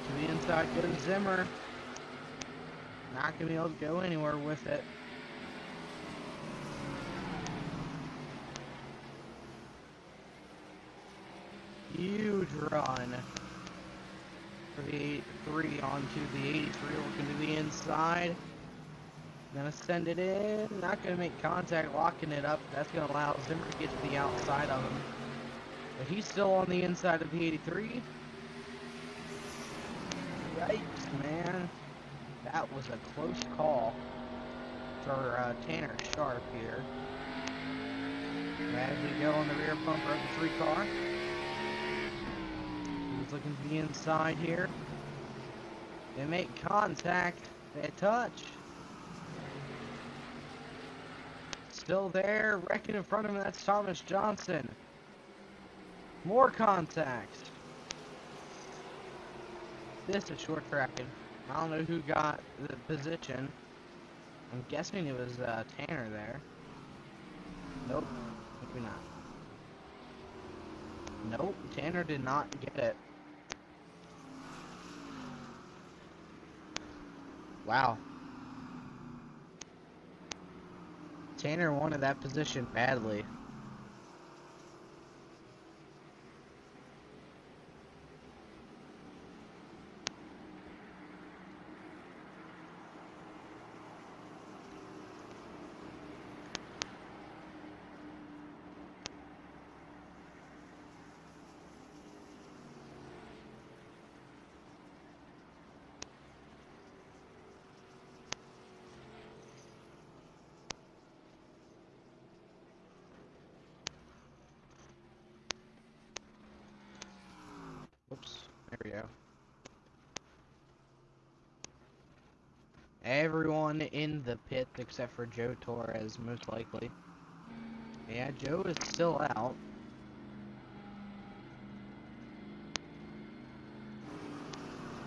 Speaker 1: To the inside goes Zimmer. Not gonna be able to go anywhere with it. Huge run for the 83 onto the 83, looking to the inside. Gonna send it in, not gonna make contact, locking it up. That's gonna allow Zimmer to get to the outside of him. But he's still on the inside of the 83. Yikes, man. That was a close call for Tanner Sharp here. As we go on the rear bumper of the 3 car. He's looking to the inside here. They make contact. They touch. Still there, wrecking in front of him, that's Thomas Johnson. More contact. This is short tracking. I don't know who got the position. I'm guessing it was Tanner there. Nope, maybe not. Nope, Tanner did not get it. Wow. Tanner wanted that position badly. Whoops, there we go. Everyone in the pit except for Joe Torres, most likely. Yeah, Joe is still out.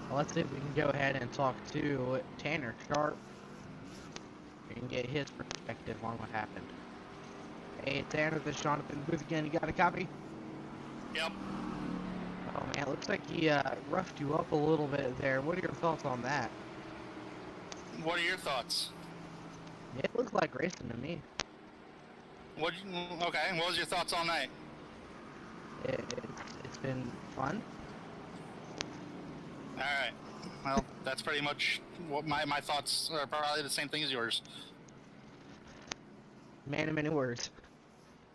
Speaker 1: Well, let's see if we can go ahead and talk to Tanner Sharp. We can get his perspective on what happened. Hey, Tanner, this is Jonathan Booth again. You got a copy?
Speaker 4: Yep.
Speaker 1: Oh man, it looks like he roughed you up a little bit there. What are your thoughts on that?
Speaker 4: What are your thoughts?
Speaker 1: It looks like racing to me.
Speaker 4: Okay, what was your thoughts all night?
Speaker 1: It's been fun.
Speaker 4: Alright. Well, that's pretty much what my thoughts are, probably the same thing as yours.
Speaker 1: Man of many words.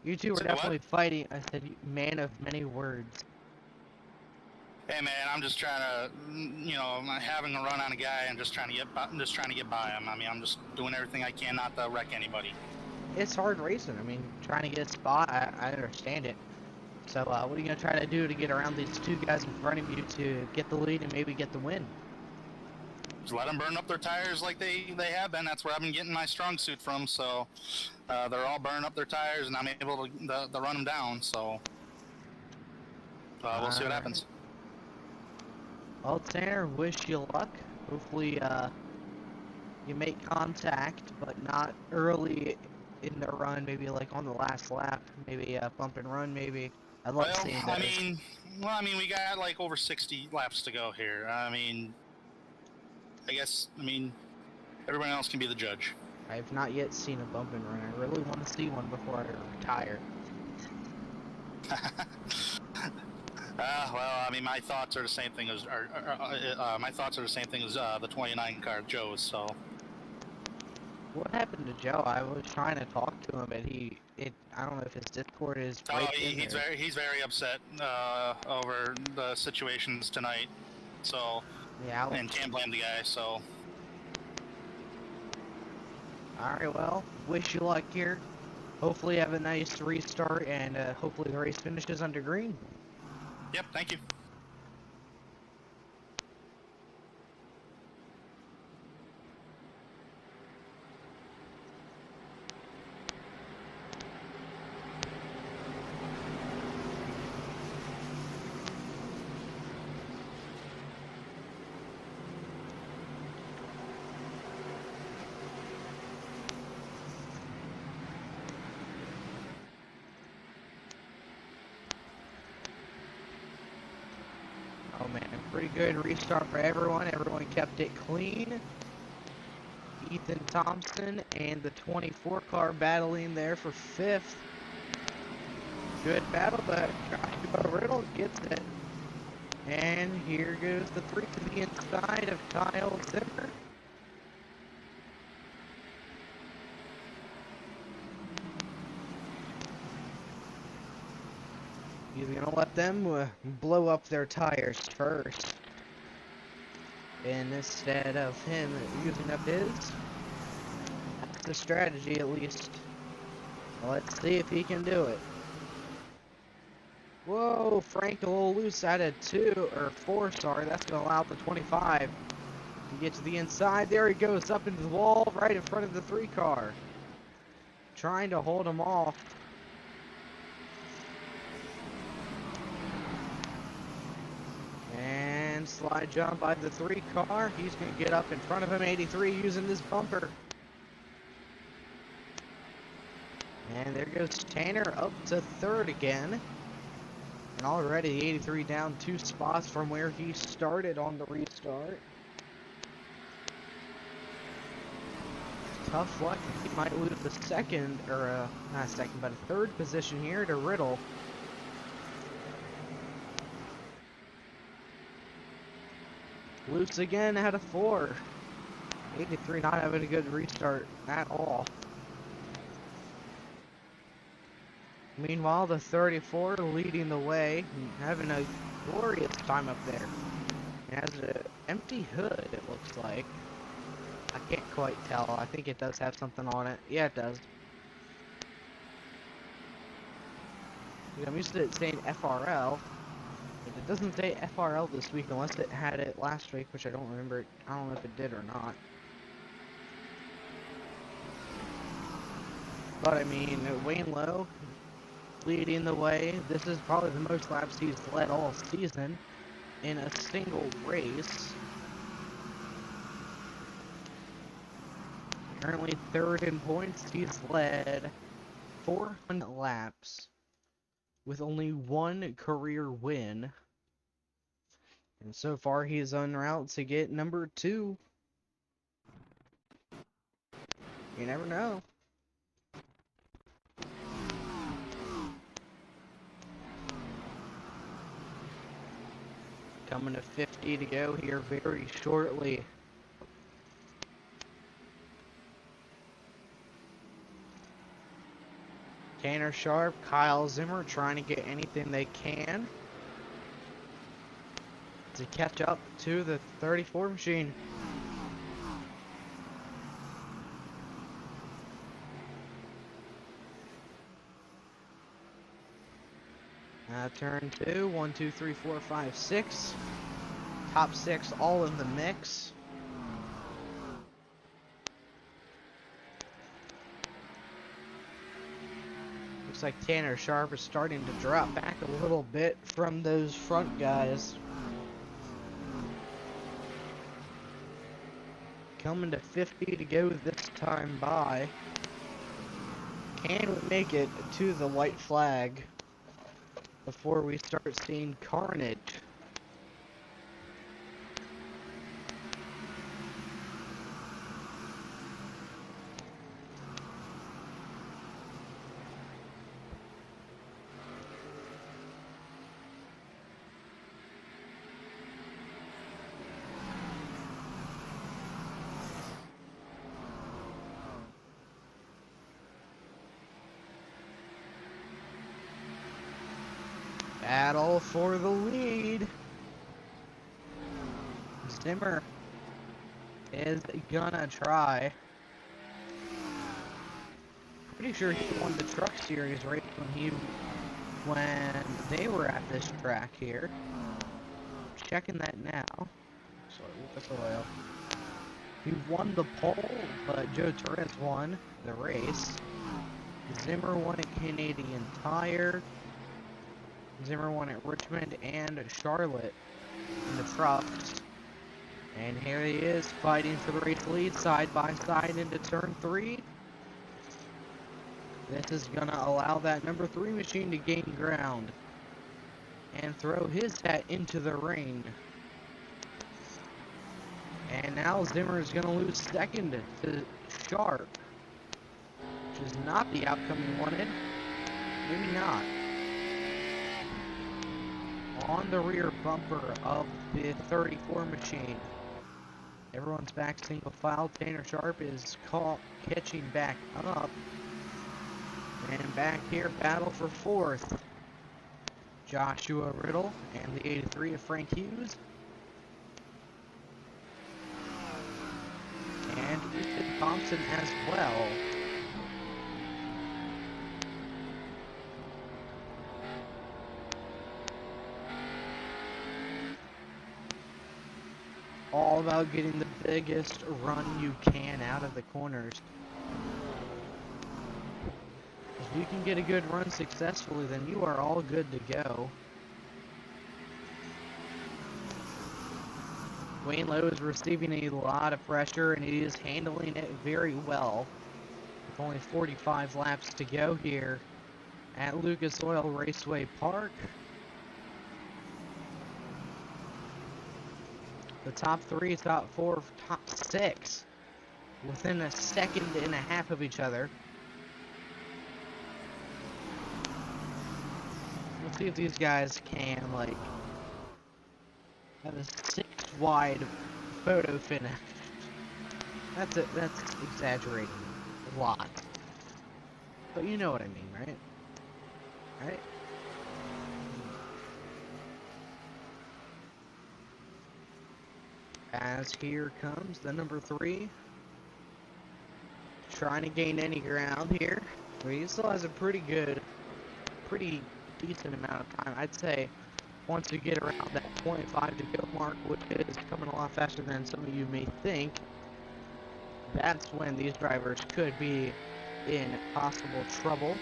Speaker 1: You two were
Speaker 4: Say
Speaker 1: definitely
Speaker 4: what?
Speaker 1: fighting. I said man of many words.
Speaker 4: Hey man, I'm just trying to, you know, I'm having a run on a guy and just trying to get by him. I mean, I'm just doing everything I can not to wreck anybody.
Speaker 1: It's hard racing. I mean, trying to get a spot, I understand it. So, what are you going to try to do to get around these two guys in front of you to get the lead and maybe get the win?
Speaker 4: Just let them burn up their tires like they have been. That's where I've been getting my strong suit from. So they're all burning up their tires, and I'm able to run them down. So we'll see what happens.
Speaker 1: Well, Tanner, wish you luck. Hopefully, you make contact, but not early in the run. Maybe like on the last lap. Maybe bump and run. Maybe. I love seeing those.
Speaker 4: I mean, we got like over 60 laps to go here. I guess everyone else can be the judge.
Speaker 1: I have not yet seen a bump and run. I really want to see one before I retire.
Speaker 4: Well, I mean, my thoughts are the same thing as the 29 car Joe's. So.
Speaker 1: What happened to Joe? I was trying to talk to him, but I don't know if his Discord is breaking.
Speaker 4: He's very upset over the situations tonight. So.
Speaker 1: Yeah.
Speaker 4: And can't blame the guy. So.
Speaker 1: Alright, well, wish you luck here. Hopefully you have a nice restart, and hopefully the race finishes under green.
Speaker 4: Yep, thank you.
Speaker 1: Oh man, a pretty good restart for everyone. Everyone kept it clean. Ethan Thompson and the 24 car battling there for 5th. Good battle, but Joshua Riddle gets it. And here goes the 3 to the inside of Kyle Zimmer. He's going to let them blow up their tires first. And instead of him using up his, that's the strategy at least. Well, let's see if he can do it. Whoa, Frank a little loose out of 4, sorry. That's going to allow the 25 to get to the inside. There he goes, up into the wall, right in front of the 3 car. Trying to hold him off. And slide jump by the 3 car. He's going to get up in front of him, 83, using this bumper. And there goes Tanner up to 3rd again. And already the 83 down 2 spots from where he started on the restart. Tough luck. He might lose the second, or not second, but a 3rd position here to Riddle. Loose again out of 4. 83 not having a good restart at all. Meanwhile, the 34 leading the way, having a glorious time up there. It has an empty hood, it looks like. I can't quite tell. I think it does have something on it. Yeah, it does. I'm used to it saying FRL. But it doesn't say FRL this week unless it had it last week, which I don't remember. I don't know if it did or not. But I mean, Wayne Lowe leading the way. This is probably the most laps he's led all season in a single race. Currently 3rd in points. He's led 400 laps with only 1 career win. And so far he is en route to get number 2. You never know. Coming to 50 to go here very shortly. Tanner Sharp, Kyle Zimmer trying to get anything they can to catch up to the 34 machine. Turn 2, 1, 2, 3, 4, 5, 6. Top 6 all in the mix. Looks like Tanner Sharp is starting to drop back a little bit from those front guys. Coming to 50 to go this time by. Can we make it to the white flag before we start seeing carnage? Battle for the lead. Zimmer is gonna try. Pretty sure he won the Truck Series race when they were at this track here. Checking that now. Sorry, with the oil. He won the pole, but Joe Torres won the race. Zimmer won at Canadian Tire. Zimmer won at Richmond and Charlotte in the trucks. And here he is fighting for the race lead side by side into turn 3. This is going to allow that number 3 machine to gain ground and throw his hat into the ring. And now Zimmer is going to lose second to Sharp, which is not the outcome he wanted. Maybe not. On the rear bumper of the 34 machine. Everyone's back single file. Tanner Sharp is catching back up. And back here, battle for 4th. Joshua Riddle and the 83 of Frank Hughes. And Ethan Thompson as well. All about getting the biggest run you can out of the corners. If you can get a good run successfully, then you are all good to go. Wayne Lowe is receiving a lot of pressure, and he is handling it very well. With only 45 laps to go here at Lucas Oil Raceway Park. The top 3, top 4, top 6 within a second and a half of each other. Let's see if these guys can, like, have a 6 wide photo finish. That's exaggerating a lot. But you know what I mean, right? Right? As here comes the number 3. Trying to gain any ground here. But he still has a pretty decent amount of time. I'd say once you get around that 0.5 to go mark, which is coming a lot faster than some of you may think, that's when these drivers could be in possible trouble.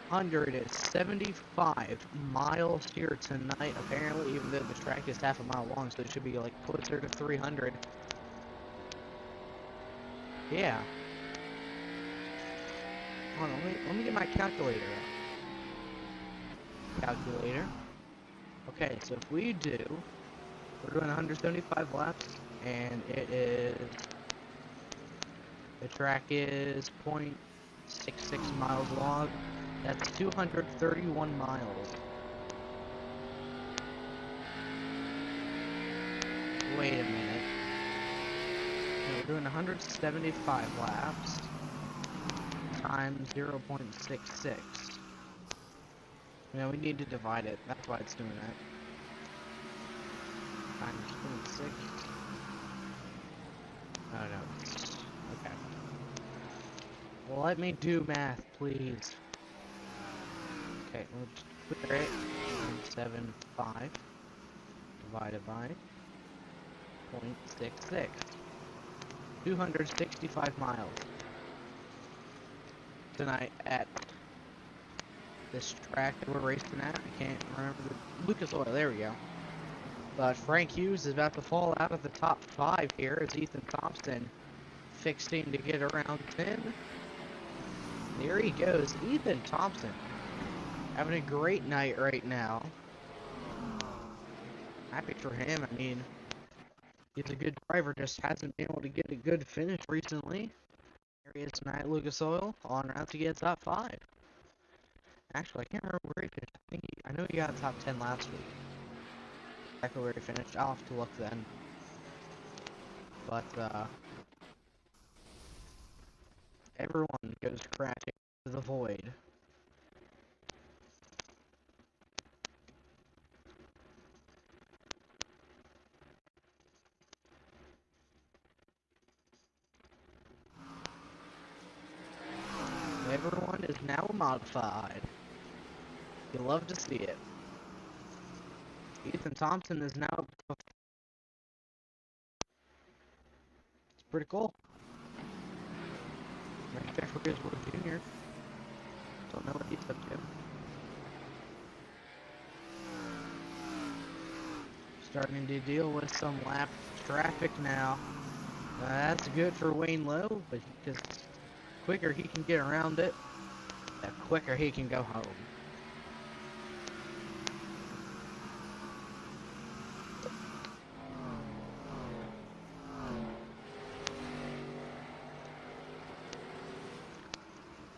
Speaker 1: Hundred is 75 miles here tonight. Apparently, even though the track is half a mile long, so it should be like closer to 300. Yeah. Hold on, let me get my calculator out. Calculator. Okay, so if we do, we're doing 175 laps, and it is, the track is 0.66 miles long. That's 231 miles. Wait a minute. We're doing 175 laps times 0.66. Yeah, we need to divide it. That's why it's doing that. Times 0.6. Oh no. Okay. Well, let me do math, please. Okay, we'll just put it 175 divided by 0.66. 265 miles tonight at this track that we're racing at. I can't remember the Lucas Oil. There we go. But Frank Hughes is about to fall out of the top 5 here as Ethan Thompson fixing to get around 10. There he goes, Ethan Thompson. Having a great night right now. Happy for him. I mean, he's a good driver, just hasn't been able to get a good finish recently. There he is tonight at Lucas Oil, on route to get top 5. Actually, I can't remember where he finished. I know he got top 10 last week. Exactly where he finished. I'll have to look then. But, everyone goes crashing to the void. Everyone is now modified. You love to see it. Ethan Thompson is now... It's pretty cool. Right there for Griswold Jr. Don't know what he's up to. Starting to deal with some lap traffic now. That's good for Wayne Lowe, but because quicker he can get around it, the quicker he can go home.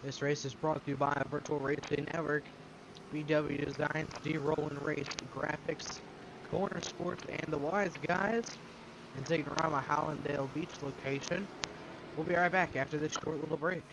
Speaker 1: This race is brought to you by Virtual Racing Network, BW Designs, D-Roll and Race Graphics, Corner Sports, and the Wise Guys, and Signorama Hallandale Beach location. We'll be right back after this short little break.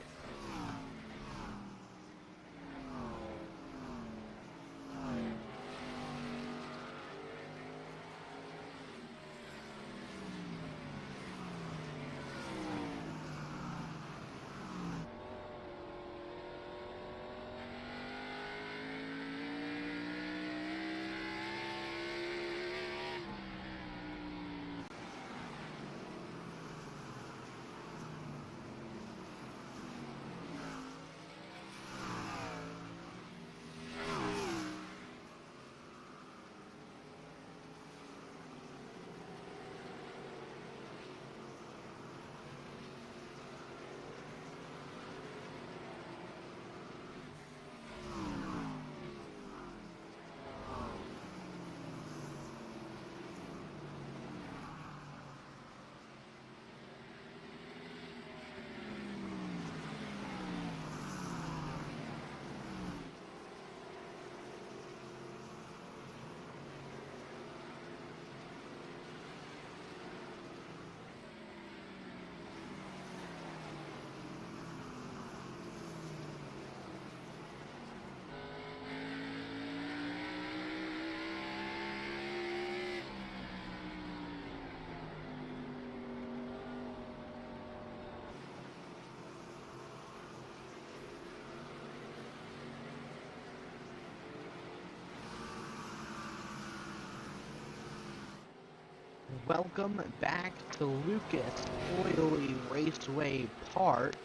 Speaker 1: Welcome back to Lucas Oily Raceway Park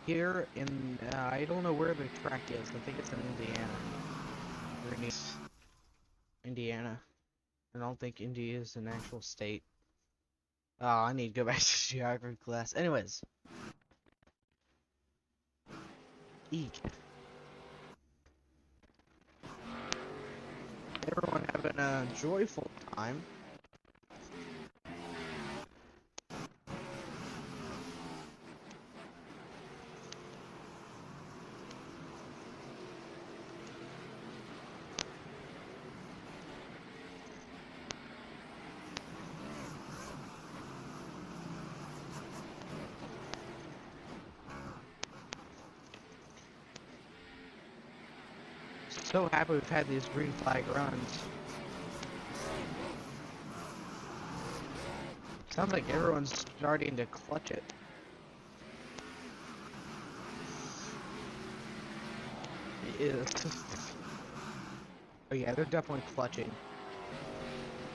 Speaker 1: here in, I don't know where the track is. I think it's in Indiana. Or in Indiana. I don't think India is an actual state. Oh, I need to go back to geography class. Anyways. Eek. Everyone having a joyful time. So happy we've had these green flag runs. Sounds like everyone's starting to clutch it. Is. Oh yeah, they're definitely clutching.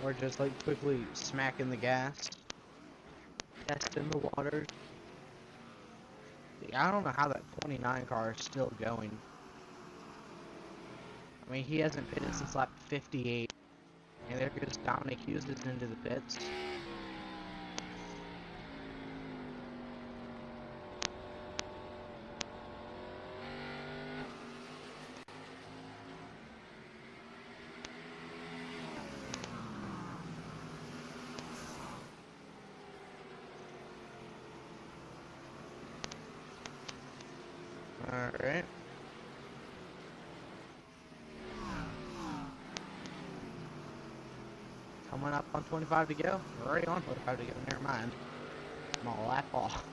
Speaker 1: Or just like quickly smacking the gas. Testing the waters. I don't know how that 29 car is still going. I mean, he hasn't pitted since lap 58. And there goes Dominic Hughes into the pits. Alright. Coming up on 25 to go. We're already on 25 to go, never mind. I'm a lap off.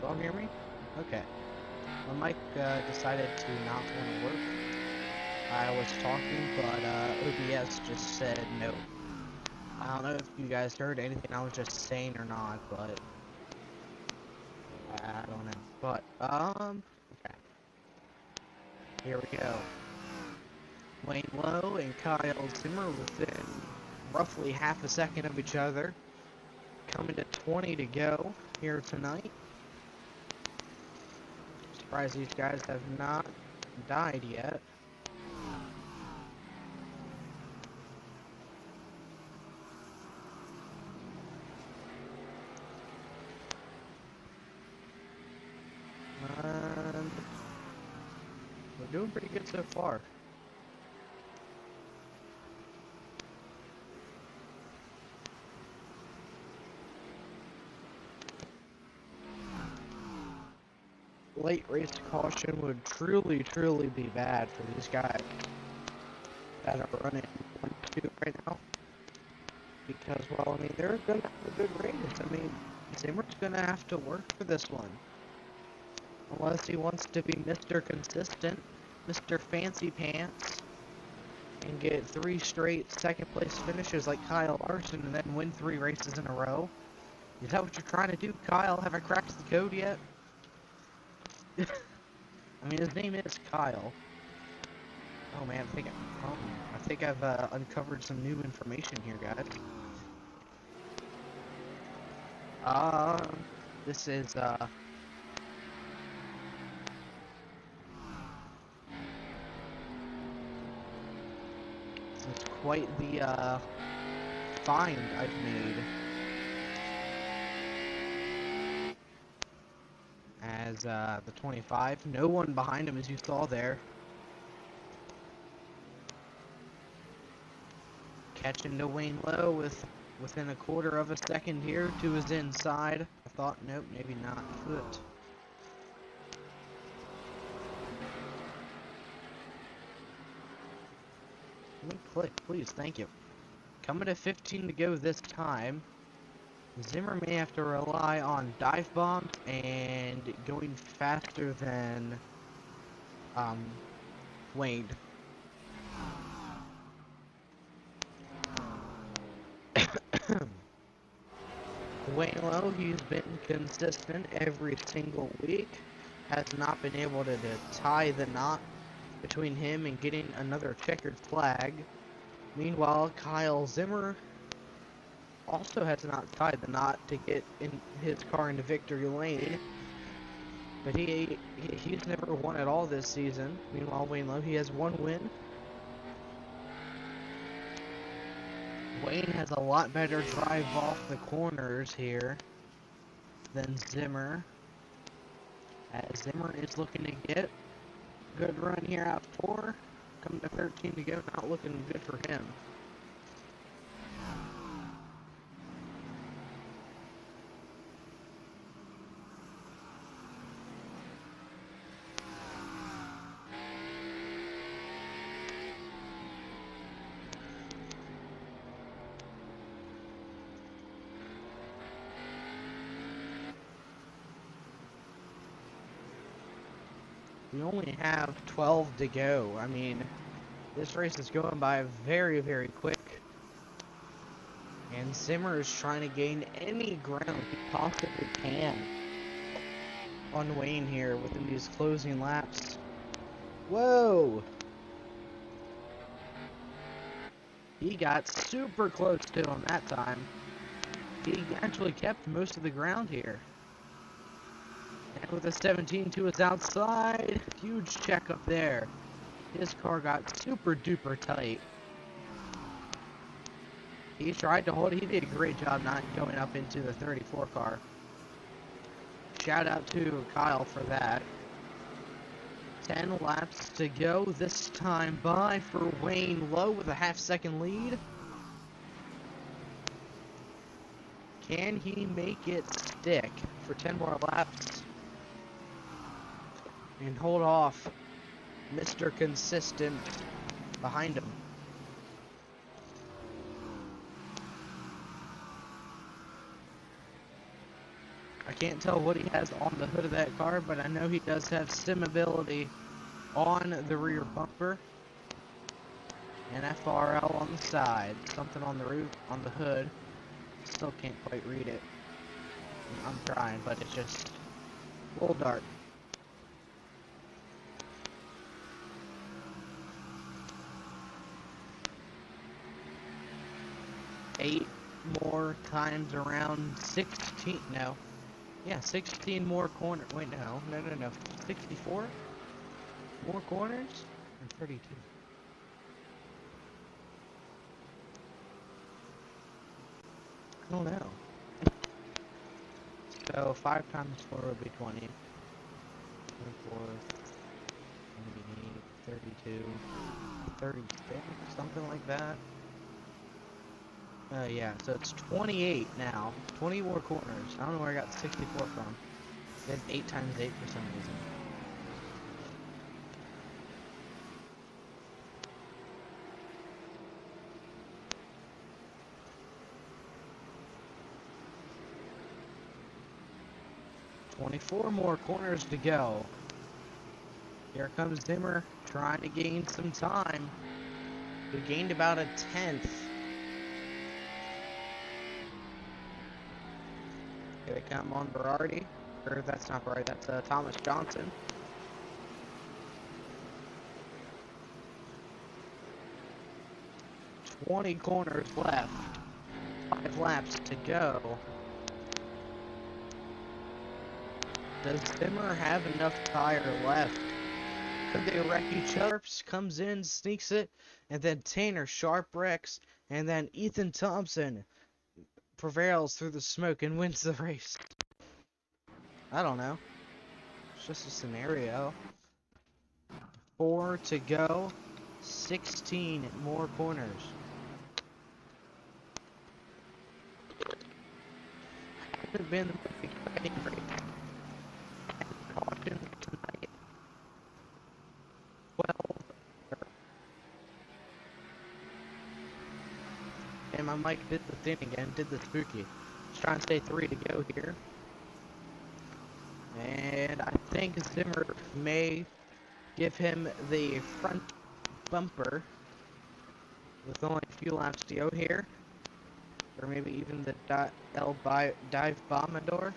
Speaker 1: Y'all hear me? Okay. My mic decided to not want to work. I was talking, but OBS just said no. I don't know if you guys heard anything I was just saying or not, but I don't know. But okay. Here we go. Wayne Lowe and Kyle Zimmer within roughly half a second of each other. Coming to 20 to go here tonight. Surprised these guys have not died yet. And we're doing pretty good so far. Late race caution would truly be bad for these guys that are running 1-2 right now. Because, well, I mean, they're going to have a good race. I mean, Zimmer's going to have to work for this one. Unless he wants to be Mr. Consistent, Mr. Fancy Pants, and get 3 straight second place finishes like Kyle Larson and then win 3 races in a row. Is that what you're trying to do, Kyle? Have I cracked the code yet? I mean, his name is Kyle. Oh man, I think I've uncovered some new information here, guys. This is quite the find I've made. As the 25, no one behind him as you saw there. Catching to Wayne Lowe within a quarter of a second here to his inside. I thought, nope, maybe not. Foot. Let me click, please, thank you. Coming to 15 to go this time. Zimmer may have to rely on dive bombs and going faster than Wayne. Wayne Lowe, he's been consistent every single week. Has not been able to tie the knot between him and getting another checkered flag. Meanwhile, Kyle Zimmer also has not tied the knot to get in his car into victory lane. But he's never won at all this season. Meanwhile, Wayne Lowe, he has one win. Wayne has a lot better drive off the corners here than Zimmer. As Zimmer is looking to get a good run here out 4. Coming to 13 to go, not looking good for him. We only have 12 to go. I mean, this race is going by very, very quick. And Zimmer is trying to gain any ground he possibly can on Wayne here within these closing laps. Whoa! He got super close to him that time. He actually kept most of the ground here. And with a 17 to his outside, huge check up there. His car got super duper tight. He tried to hold it. He did a great job not going up into the 34 car. Shout out to Kyle for that. 10 laps to go. This time by for Wayne Lowe with a half-second lead. Can he make it stick for 10 more laps? And hold off Mr. Consistent behind him. I can't tell what he has on the hood of that car, but I know he does have sim ability on the rear bumper and FRL on the side. Something on the roof, on the hood. Still can't quite read it. I'm trying, but it's just a little dark. Eight more times around 16, no. Yeah, 16 more corners. Wait, no. 64 more corners? Or 32? I don't know. So 5 times 4 would be 20. 24, 28, 32, 36, something like that. Yeah, so it's 28 now. 20 more corners. I don't know where I got 64 from. Then 8 times 8 for some reason. $24 more corners to go. Here comes Zimmer trying to gain some time. He gained about a 10th. Here they come on Berardi. Or that's not Berardi, that's Thomas Johnson. $20 corners left. 5 laps to go. Does Zimmer have enough tire left? Could they wreck each other? Comes in, sneaks it, and then Tanner sharp wrecks, and then Ethan Thompson prevails through the smoke and wins the race. I don't know. It's just a scenario. 4 to go. 16 more corners. Hasn't been the most exciting race. Caution tonight. 12. And my mic did the thing again, did the spooky. Just trying to stay 3 to go here. And I think Zimmer may give him the front bumper with only a few laps to go here. Or maybe even the dive bombador.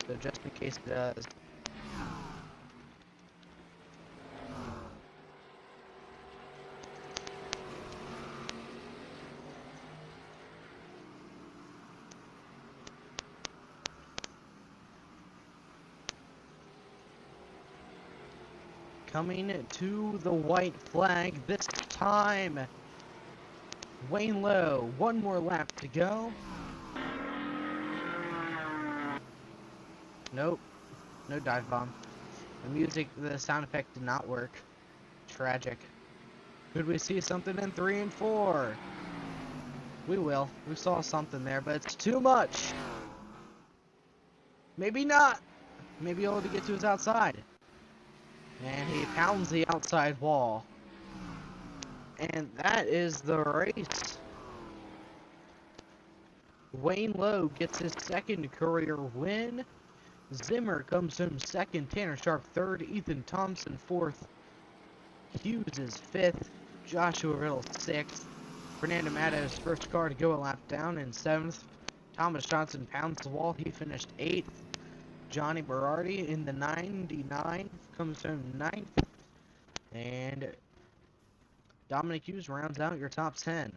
Speaker 1: So just in case it does. Coming to the white flag this time. Wayne Lowe, one more lap to go. Nope, no dive bomb. The sound effect did not work. Tragic. Could we see something in 3 and 4? We will. We saw something there, but it's too much. Maybe not. Maybe able to get to his outside. And he pounds the outside wall. And that is the race. Wayne Lowe gets his second career win. Zimmer comes in second, Tanner Sharp third, Ethan Thompson fourth, Hughes is fifth, Joshua Riddle sixth, Fernando Matos first car to go a lap down in seventh, Thomas Johnson pounds the wall, he finished eighth, Johnny Berardi in the 99 comes home ninth, and Dominic Hughes rounds out your top 10.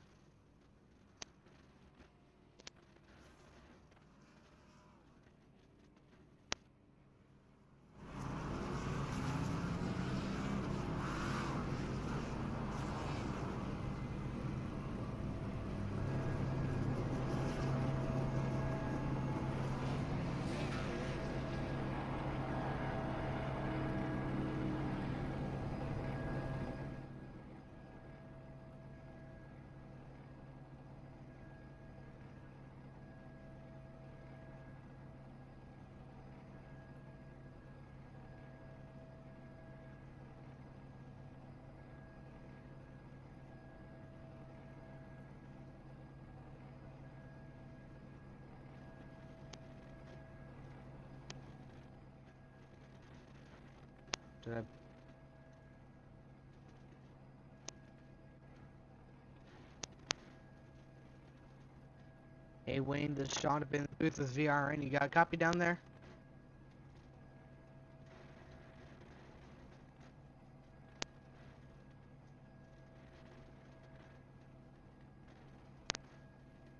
Speaker 1: Did I... Hey Wayne, this is Sean up in the booth with VRN. You got a copy down there?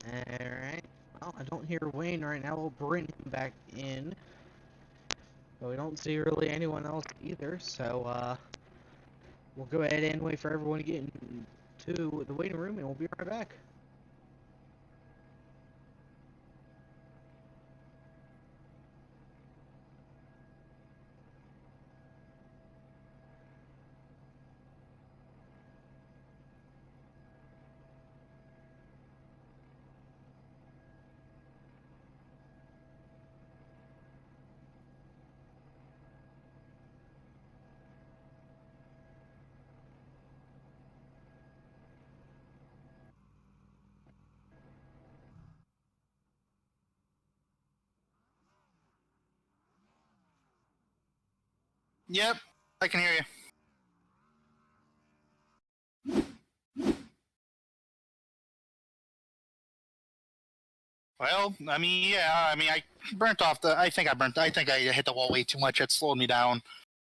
Speaker 1: Alright. Well, I don't hear Wayne right now. We'll bring him back in. But we don't see really anyone else either, so we'll go ahead and wait for everyone to get into the waiting room and we'll be right back.
Speaker 4: Yep, I can hear you. Well, I mean, yeah, I mean, I think I hit the wall way too much. It slowed me down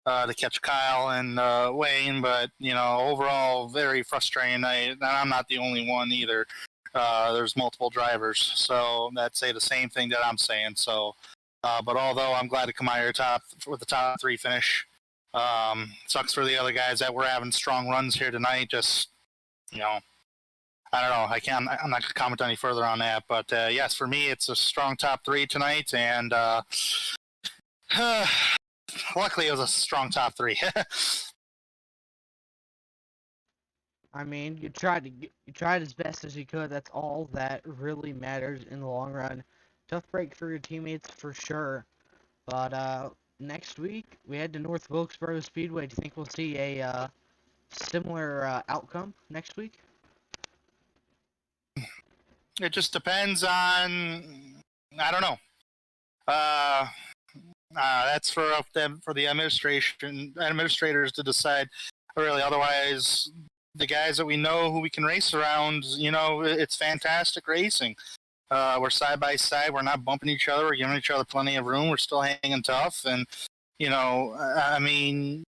Speaker 4: to catch Kyle and Wayne, but overall, very frustrating. And I'm not the only one either. There's multiple drivers, so that say the same thing that I'm saying. So, but although I'm glad to come out here with the top 3 finish, sucks for the other guys that were having strong runs here tonight. Just I don't know. I'm not going to comment any further on that. But yes, for me, it's a strong top 3 tonight, and luckily it was a strong top 3.
Speaker 1: I mean, you tried as best as you could. That's all that really matters in the long run. Tough break for your teammates for sure. But next week we head to North Wilkesboro Speedway. Do you think we'll see a similar outcome next week?
Speaker 4: It just depends on, I don't know. That's for the administrators to decide. Really, otherwise, the guys that we know who we can race around. You know, it's fantastic racing. We're side by side. We're not bumping each other. We're giving each other plenty of room. We're still hanging tough, and you know, I mean,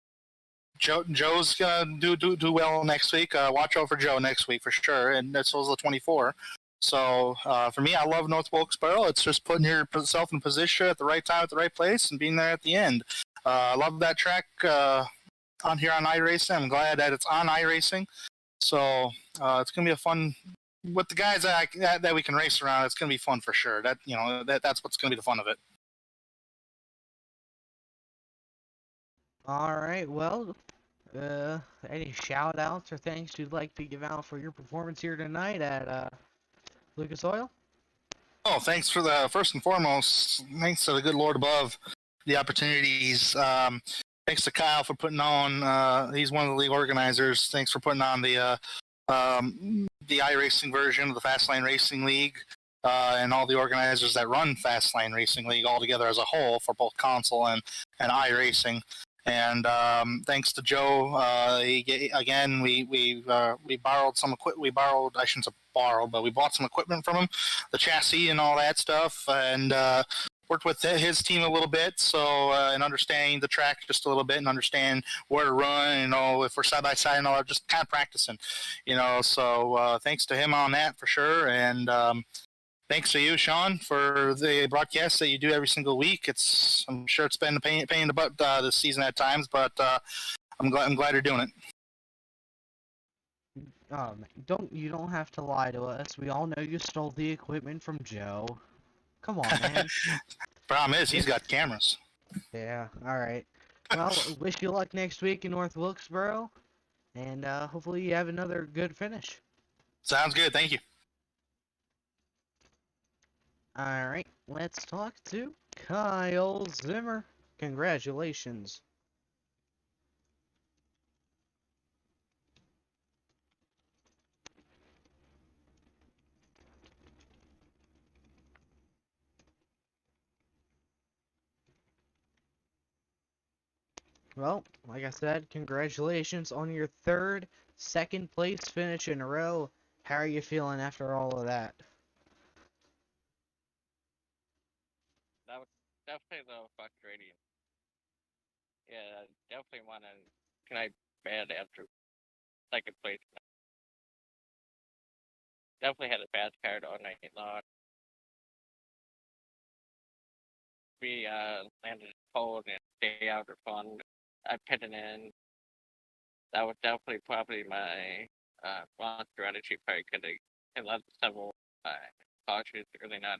Speaker 4: Joe's gonna do well next week. Watch out for Joe next week for sure, and that's also the 24. So for me, I love North Wilkesboro. It's just putting yourself in position at the right time, at the right place, and being there at the end. I love that track on here on iRacing. I'm glad that it's on iRacing. So it's gonna be a fun with the guys that we can race around. It's gonna be fun for sure. That that's what's gonna be the fun of it.
Speaker 1: All right, well, any shout outs or thanks you'd like to give out for your performance here tonight at Lucas Oil?
Speaker 4: Oh, thanks for the first and foremost. Thanks to the good Lord above, the opportunities. Thanks to Kyle for putting on. He's one of the league organizers. Thanks for putting on the iRacing version of the Fastlane Racing League, and all the organizers that run Fastlane Racing League all together as a whole for both console and iRacing. And thanks to Joe, again, we borrowed some equipment. We borrowed, I shouldn't say borrowed, but we bought some equipment from him, the chassis and all that stuff, and worked with his team a little bit. So and understanding the track just a little bit and understand where to run, you know, if we're side by side and all that, just kind of practicing, you know. So thanks to him on that for sure, and thanks to you, Sean, for the broadcast that you do every single week. I'm sure it's been a pain in the butt this season at times, but I'm glad you're doing it.
Speaker 1: You don't have to lie to us. We all know you stole the equipment from Joe. Come on, man.
Speaker 4: Problem is, he's got cameras.
Speaker 1: Yeah, all right. Well, wish you luck next week in North Wilkesboro, and hopefully you have another good finish.
Speaker 4: Sounds good. Thank you.
Speaker 1: All right, let's talk to Kyle Zimmer. Congratulations. Well, like I said, congratulations on your second place finish in a row. How are you feeling after all of that?
Speaker 2: That was definitely a little frustrating. Yeah, definitely want to tonight bad after second place. Definitely had a bad card all night long. We landed cold and stay out of fun. I pitted in. That was definitely probably my wrong strategy. Probably could have led several cautions early on,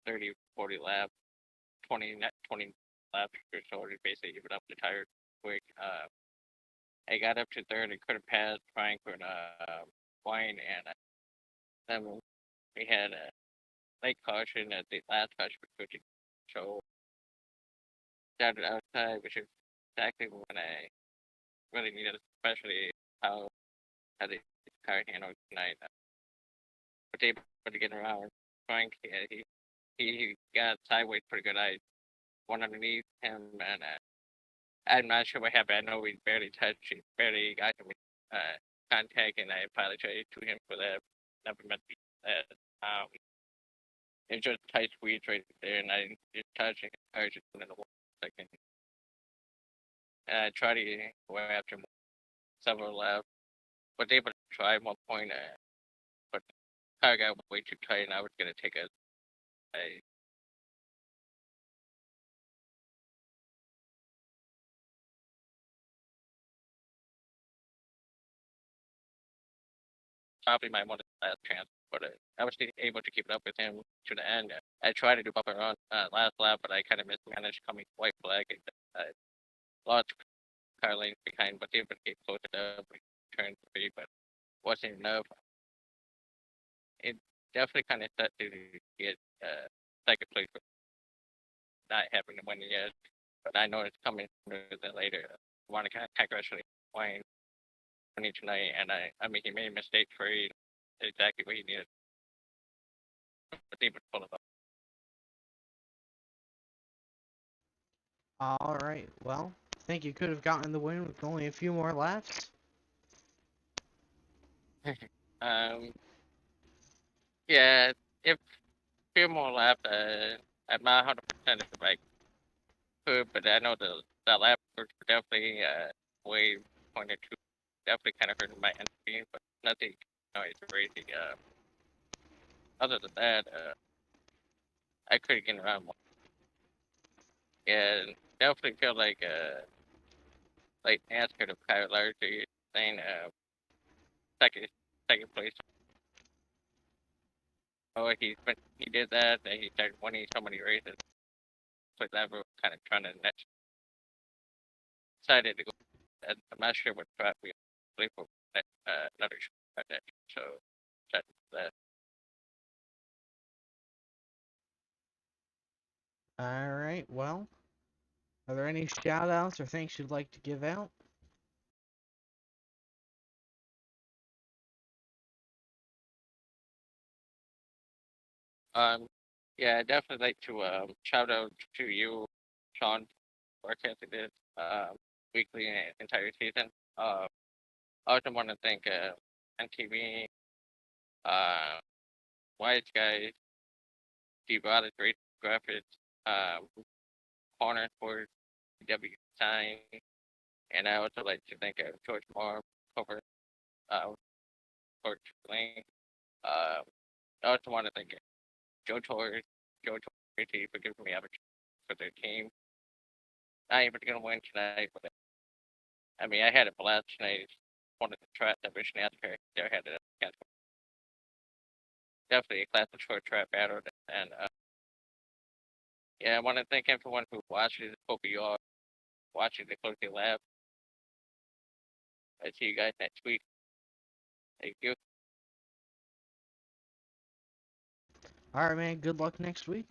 Speaker 2: 30, 40 laps, 20 laps or so to basically even up the tire quick. I got up to third and could have passed Frank with Wine, and then we had a late caution at the last caution for switching. So started outside, which is exactly when I really needed, especially how the car handled tonight. But able to get around Frank, he got sideways pretty good. I went underneath him, and I'm not sure what happened. I know we barely touched. He barely got him contact, and I apologize to him for that. Never meant to be that. It was just tight squeeze right there, and I just touching. I was just in the 1 second. And I tried to go after him several laps, was able to try at one point, but the car got way too tight, and I was going to take a probably my one last chance, but I was able to keep it up with him to the end. I tried to do bumper on last lap, but I kind of mismanaged coming white flag and lost car lanes behind, but able to get close enough turn 3, but wasn't enough. It definitely kind of set to get second place, not having to win yet, but I know it's coming sooner than later. I want to congratulate Wayne tonight, and I mean, he made a mistake for exactly what he needed. But they were full of them.
Speaker 1: All right. Well, I think you could have gotten the win with only a few more laps.
Speaker 2: um, yeah, if few more lap, I'm not 100% if I could, but I know the lap were definitely way pointed to, definitely kind of hurting my energy, but nothing, it's crazy. Other than that, I couldn't get around more. Yeah, definitely feel like NASCAR of Kyle Larry saying second second place. Oh, he did that, and he started winning so many races. So that was kind of trying to decided to go. And I'm not sure what track we play for another track that. So that.
Speaker 1: All right. Well, are there any shout outs or things you'd like to give out?
Speaker 2: Yeah, I'd definitely like to shout out to you, Sean, for broadcasting this weekly and entire season. I also want to thank MTV, uh, Wise Guys, Steve Rogers, Great Graphics, Corner Sports, W Sign, and I also like to thank George Moore, Cover, George Lane. I also want to thank Joe Torres, for giving me opportunity for their team. Not even going to win tonight, but I mean, I had a blast tonight. One of the track division NASCAR there had a definitely a classic short track battle, and yeah, I want to thank everyone who watched it. Hope you all watching the closing lab. I see you guys next week. Thank you.
Speaker 1: All right, man. Good luck next week.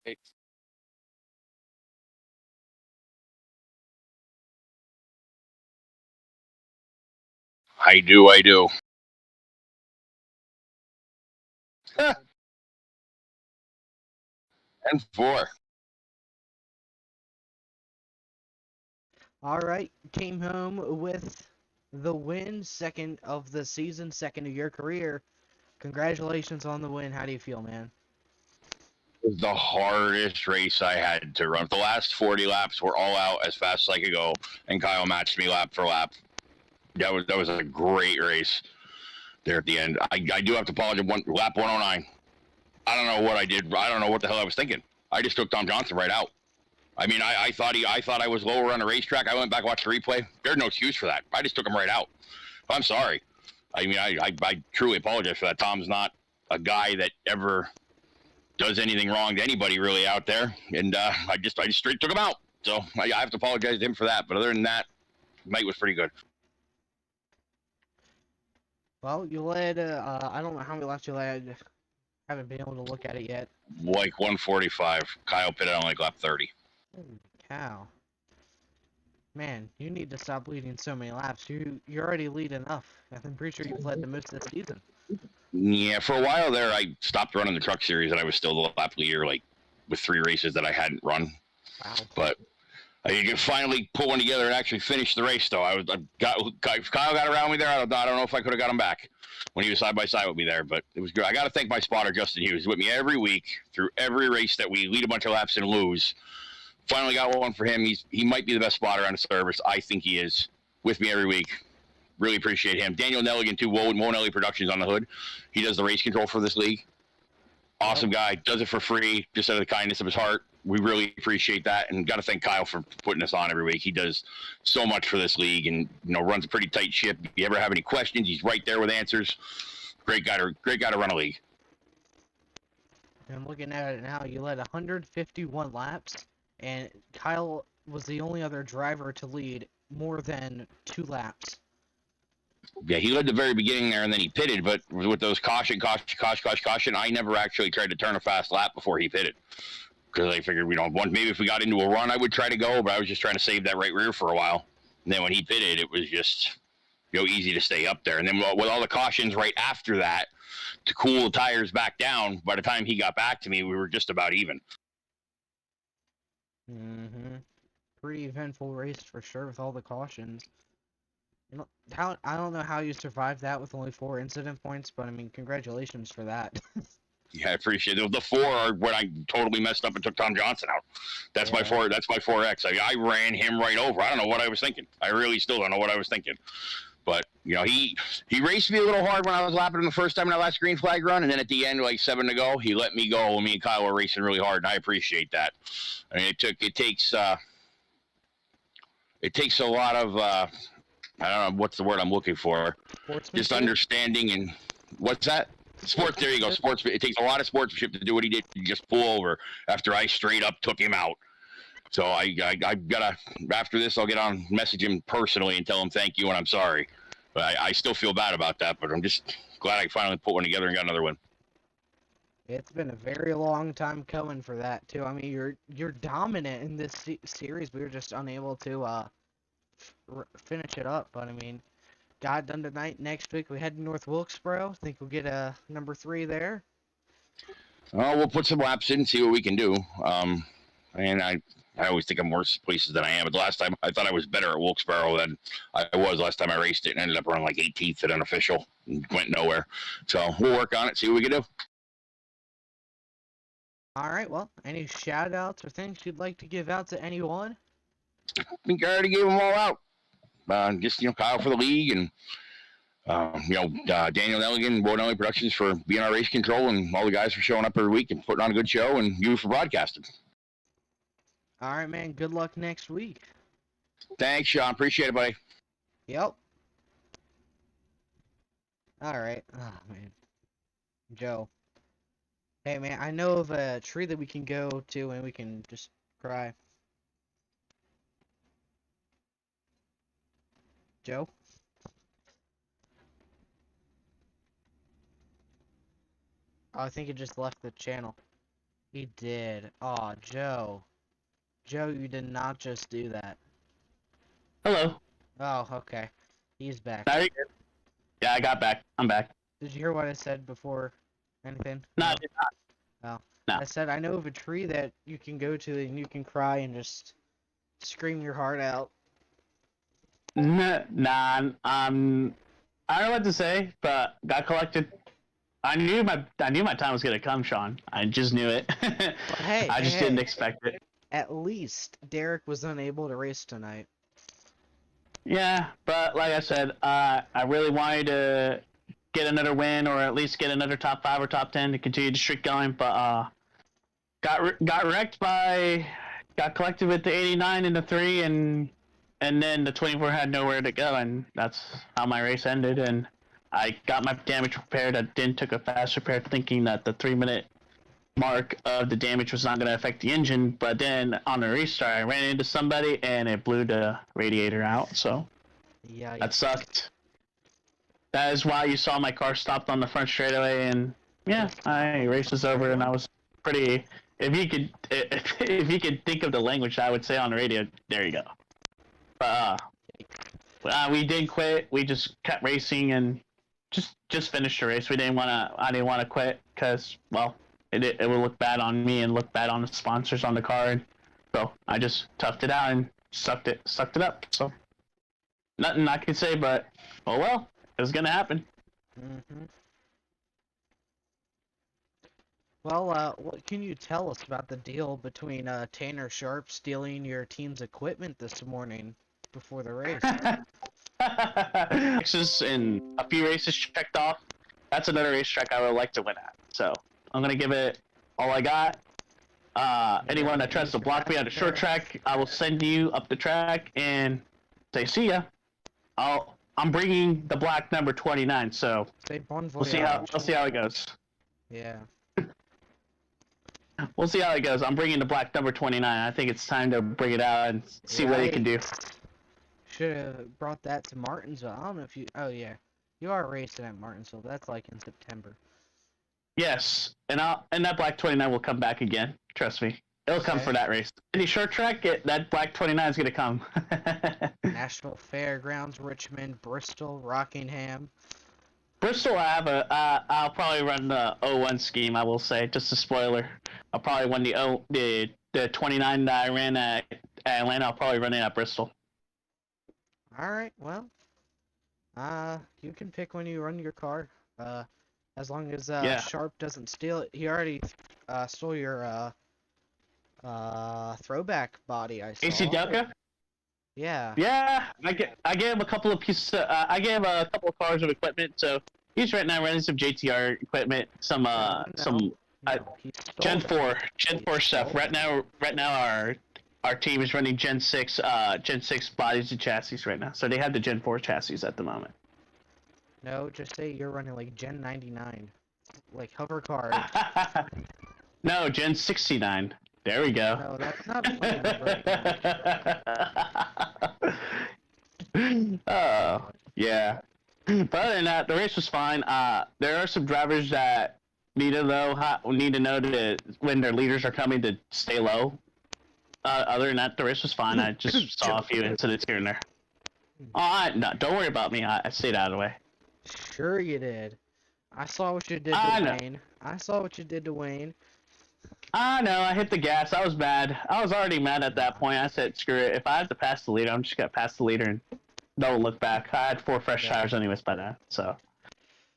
Speaker 2: Thanks.
Speaker 3: I do. And 4.
Speaker 1: All right. Came home with the win, second of the season, second of your career. Congratulations on the win. How do you feel, man?
Speaker 3: It was the hardest race I had to run. The last 40 laps were all out as fast as I could go, and Kyle matched me lap for lap. That was a great race there at the end. I do have to apologize. Lap 109. I don't know what I did. I don't know what the hell I was thinking. I just took Tom Johnson right out. I mean, I thought I was lower on the racetrack. I went back, watched the replay. There's no excuse for that. I just took him right out. I'm sorry. I mean, I truly apologize for that. Tom's not a guy that ever does anything wrong to anybody really out there, and I just straight took him out. So I have to apologize to him for that. But other than that, night was pretty good.
Speaker 1: Well, you led. I don't know how many laps you led. Haven't been able to look at it yet.
Speaker 3: Like 145. Kyle pitted on like lap 30.
Speaker 1: Holy cow. Man, you need to stop leading so many laps. You already lead enough. I'm pretty sure you've led the most this season.
Speaker 3: Yeah, for a while there, I stopped running the truck series, and I was still the lap leader, like with 3 races that I hadn't run.
Speaker 1: Wow.
Speaker 3: But I could finally put one together and actually finish the race. Though Kyle got around me there. I don't know if I could have got him back when he was side by side with me there, but it was good. I got to thank my spotter Justin. He was with me every week through every race that we lead a bunch of laps and lose. Finally got one for him. He might be the best spotter on the service. I think he is. With me every week. Really appreciate him. Daniel Nelligan too. Mo Nelly Productions on the hood. He does the race control for this league. Awesome guy. Does it for free, just out of the kindness of his heart. We really appreciate that, and got to thank Kyle for putting us on every week. He does so much for this league, and runs a pretty tight ship. If you ever have any questions, he's right there with answers. Great guy to run a league.
Speaker 1: I'm looking at it now. You led 151 laps, and Kyle was the only other driver to lead more than 2 laps.
Speaker 3: Yeah, he led the very beginning there, and then he pitted. But with those caution, I never actually tried to turn a fast lap before he pitted, because I figured maybe if we got into a run, I would try to go, but I was just trying to save that right rear for a while. And then when he pitted, it was just easy to stay up there. And then with all the cautions right after that to cool the tires back down, by the time he got back to me, we were just about even.
Speaker 1: Mm-hmm. Pretty eventful race for sure with all the cautions. You know, how I don't know how you survived that with only 4 incident points, but I mean, congratulations for that.
Speaker 3: Yeah, I appreciate it. The 4 are when I totally messed up and took Tom Johnson out. That's my
Speaker 1: Yeah.
Speaker 3: 4. That's my 4X. I ran him right over. I don't know what I was thinking. I really still don't know what I was thinking. But you know, he raced me a little hard when I was lapping him the first time in that last green flag run, and then at the end, like 7 to go, he let me go. And me and Kyle were racing really hard, and I appreciate that. I mean, it takes a lot of I don't know what's the word I'm looking for. Just understanding and what's that? Sports. There you go. Sports. It takes a lot of sportsmanship to do what he did. To just pull over after I straight up took him out. So I gotta, after this, I'll get on, message him personally and tell him thank you and I'm sorry. But I still feel bad about that, but I'm just glad I finally put one together and got another win.
Speaker 1: It's been a very long time coming for that too. I mean, you're dominant in this series. We were just unable to finish it up. But I mean, got done tonight. Next week we head to North Wilkesboro. Think we'll get a number 3 there.
Speaker 3: We'll put some laps in and see what we can do. And I always think I'm worse places than I am. But the last time I thought I was better at Wilkesboro than I was last time I raced it, and ended up running like 18th at an official and went nowhere. So we'll work on it, see what we can do.
Speaker 1: All right. Well, any shout outs or things you'd like to give out to anyone?
Speaker 3: I think I already gave them all out. Just, you know, Kyle for the league, and Daniel Nelligan, World Nelly Productions for being our race control, and all the guys for showing up every week and putting on a good show, and you for broadcasting.
Speaker 1: All right, man. Good luck next week.
Speaker 3: Thanks, Sean. Appreciate it, buddy.
Speaker 1: Yep. All right. Oh, man. Joe. Hey, man, I know of a tree that we can go to and we can just cry. Joe? Oh, I think he just left the channel. He did. Aw, Joe. Joe, you did not just do that.
Speaker 6: Hello.
Speaker 1: Oh, okay. He's back.
Speaker 6: Now you're good. Yeah, I got back. I'm back.
Speaker 1: Did you hear what I said before anything?
Speaker 6: No, I did not.
Speaker 1: Oh.
Speaker 6: No.
Speaker 1: I said I know of a tree that you can go to and you can cry and just scream your heart out.
Speaker 6: Nah, I don't know what to say, but got collected. I knew my time was gonna come, Sean. I just knew it.
Speaker 1: But hey,
Speaker 6: I just
Speaker 1: hey,
Speaker 6: didn't expect it.
Speaker 1: At least Derek was unable to race tonight.
Speaker 6: Yeah, but like I said, I really wanted to get another win or at least get another top 5 or top 10 to continue the streak going, but got wrecked got collected with the 89 and the 3, and then the 24 had nowhere to go, and that's how my race ended. And I got my damage repaired. I then took a fast repair thinking that the 3-minute mark of the damage was not going to affect the engine, but then on the restart I ran into somebody and it blew the radiator out, so
Speaker 1: Yeah.
Speaker 6: that sucked. That is why you saw my car stopped on the front straightaway, and yeah, I race was over, and I was pretty. If you could think of the language I would say on the radio, there you go. But we did quit. We just kept racing and just finished the race. I didn't want to quit because, well, it would look bad on me and look bad on the sponsors on the card. So I just toughed it out and sucked it up. So nothing I could say, but oh well, it was gonna happen.
Speaker 1: Mm-hmm. Well, what can you tell us about the deal between Tanner Sharp stealing your team's equipment this morning before the race?
Speaker 6: Races and a few races checked off. That's another racetrack I would like to win at. So I'm gonna give it all I got. Anyone that tries to block me on the short track, I will send you up the track and say see ya. I'm bringing the black number 29. So
Speaker 1: Say bon
Speaker 6: we'll see how it goes.
Speaker 1: Yeah.
Speaker 6: We'll see how it goes. I'm bringing the black number 29. I think it's time to bring it out and see what it can do.
Speaker 1: Should have brought that to Martinsville. I don't know if you. Oh yeah, you are racing at Martinsville. That's like in September.
Speaker 6: Yes, and that black 29 will come back again. Trust me, it'll come for that race. Any short track, that black 29 is gonna come.
Speaker 1: National Fairgrounds, Richmond, Bristol, Rockingham.
Speaker 6: Bristol, I'll probably run the 01 scheme. I will say, just a spoiler. I'll probably run the the 29 that I ran at Atlanta, I'll probably run it at Bristol.
Speaker 1: Alright, well. You can pick when you run your car. As long as
Speaker 6: Yeah.
Speaker 1: Sharp doesn't steal it. He already stole your throwback body, I saw.
Speaker 6: AC Delca?
Speaker 1: Yeah.
Speaker 6: Yeah, I gave him a couple of pieces. I gave him a couple of cars of equipment. So he's right now running some JTR equipment, some
Speaker 1: No, he stole
Speaker 6: Gen
Speaker 1: it.
Speaker 6: 4
Speaker 1: He
Speaker 6: stuff.
Speaker 1: stole
Speaker 6: Right now our team is running Gen 6 bodies and chassis right now. So they have the Gen 4 chassis at the moment.
Speaker 1: No, just say you're running like Gen 99. Like hover cars.
Speaker 6: No, Gen 69. There we go.
Speaker 1: No, that's not playing right.
Speaker 6: Oh, yeah. But other than that, the race was fine. There are some drivers that need to know when their leaders are coming to stay low. Other than that, the race was fine. I just saw a few incidents here and there. No, don't worry about me. I stayed out of the way.
Speaker 1: Sure you did. I saw what you did
Speaker 6: I
Speaker 1: to
Speaker 6: know.
Speaker 1: Wayne. I saw what you did to Wayne.
Speaker 6: I know. I hit the gas. I was mad. I was already mad at that point. I said, screw it. If I have to pass the leader, I'm just gonna pass the leader and don't look back. I had 4 fresh tires anyways by then. So,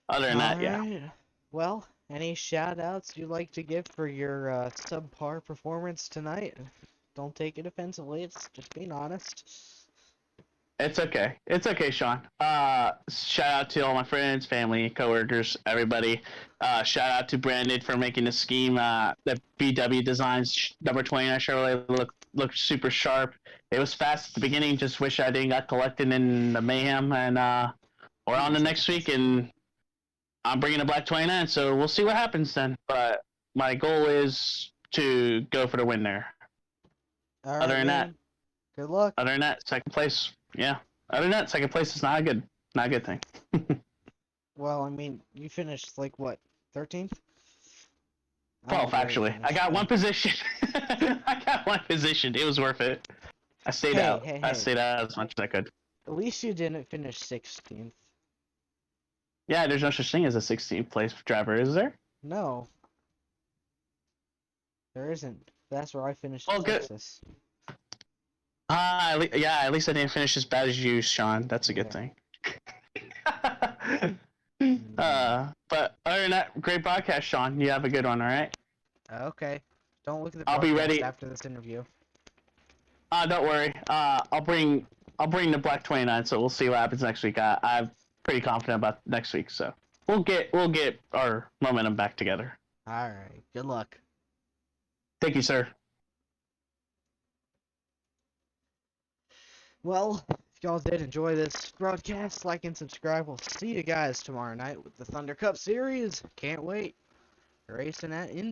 Speaker 6: other than that, yeah.
Speaker 1: Alright. Well, any shout outs you'd like to give for your subpar performance tonight? Don't take it offensively, it's just being honest.
Speaker 6: It's okay. It's okay, Sean. Shout out to all my friends, family, coworkers, everybody. Shout out to Brandon for making the scheme. The VW designs number 29 Chevrolet looked super sharp. It was fast at the beginning. Just wish I didn't got collected in the mayhem. And we're on to next week, and I'm bringing the black 29. So we'll see what happens then. But my goal is to go for the win there.
Speaker 1: Alright,
Speaker 6: Other than that,
Speaker 1: man. Good luck.
Speaker 6: Other than that, second place. Yeah. Other than that, second place is not a good thing.
Speaker 1: Well, I mean, you finished like what, 13th?
Speaker 6: 12th, actually. I got one position. I got one position. It was worth it. I stayed out. I stayed out as much as I could.
Speaker 1: At least you didn't finish 16th.
Speaker 6: Yeah, there's no such thing as a 16th place driver, is there?
Speaker 1: No. There isn't. That's where I finished
Speaker 6: Oh,
Speaker 1: in
Speaker 6: good.
Speaker 1: Texas.
Speaker 6: Yeah, at least I didn't finish as bad as you, Sean. That's a good thing. But other than that, great podcast, Sean. You have a good one, all right?
Speaker 1: Okay. Don't look at the
Speaker 6: I'll be
Speaker 1: broadcast
Speaker 6: ready.
Speaker 1: after this interview.
Speaker 6: Don't worry. I'll bring the black 29, so we'll see what happens next week. I'm pretty confident about next week, so we'll get our momentum back together.
Speaker 1: All right. Good luck.
Speaker 6: Thank you, sir.
Speaker 1: Well, if y'all did enjoy this broadcast, like and subscribe. We'll see you guys tomorrow night with the Thunder Cup Series. Can't wait. Racing at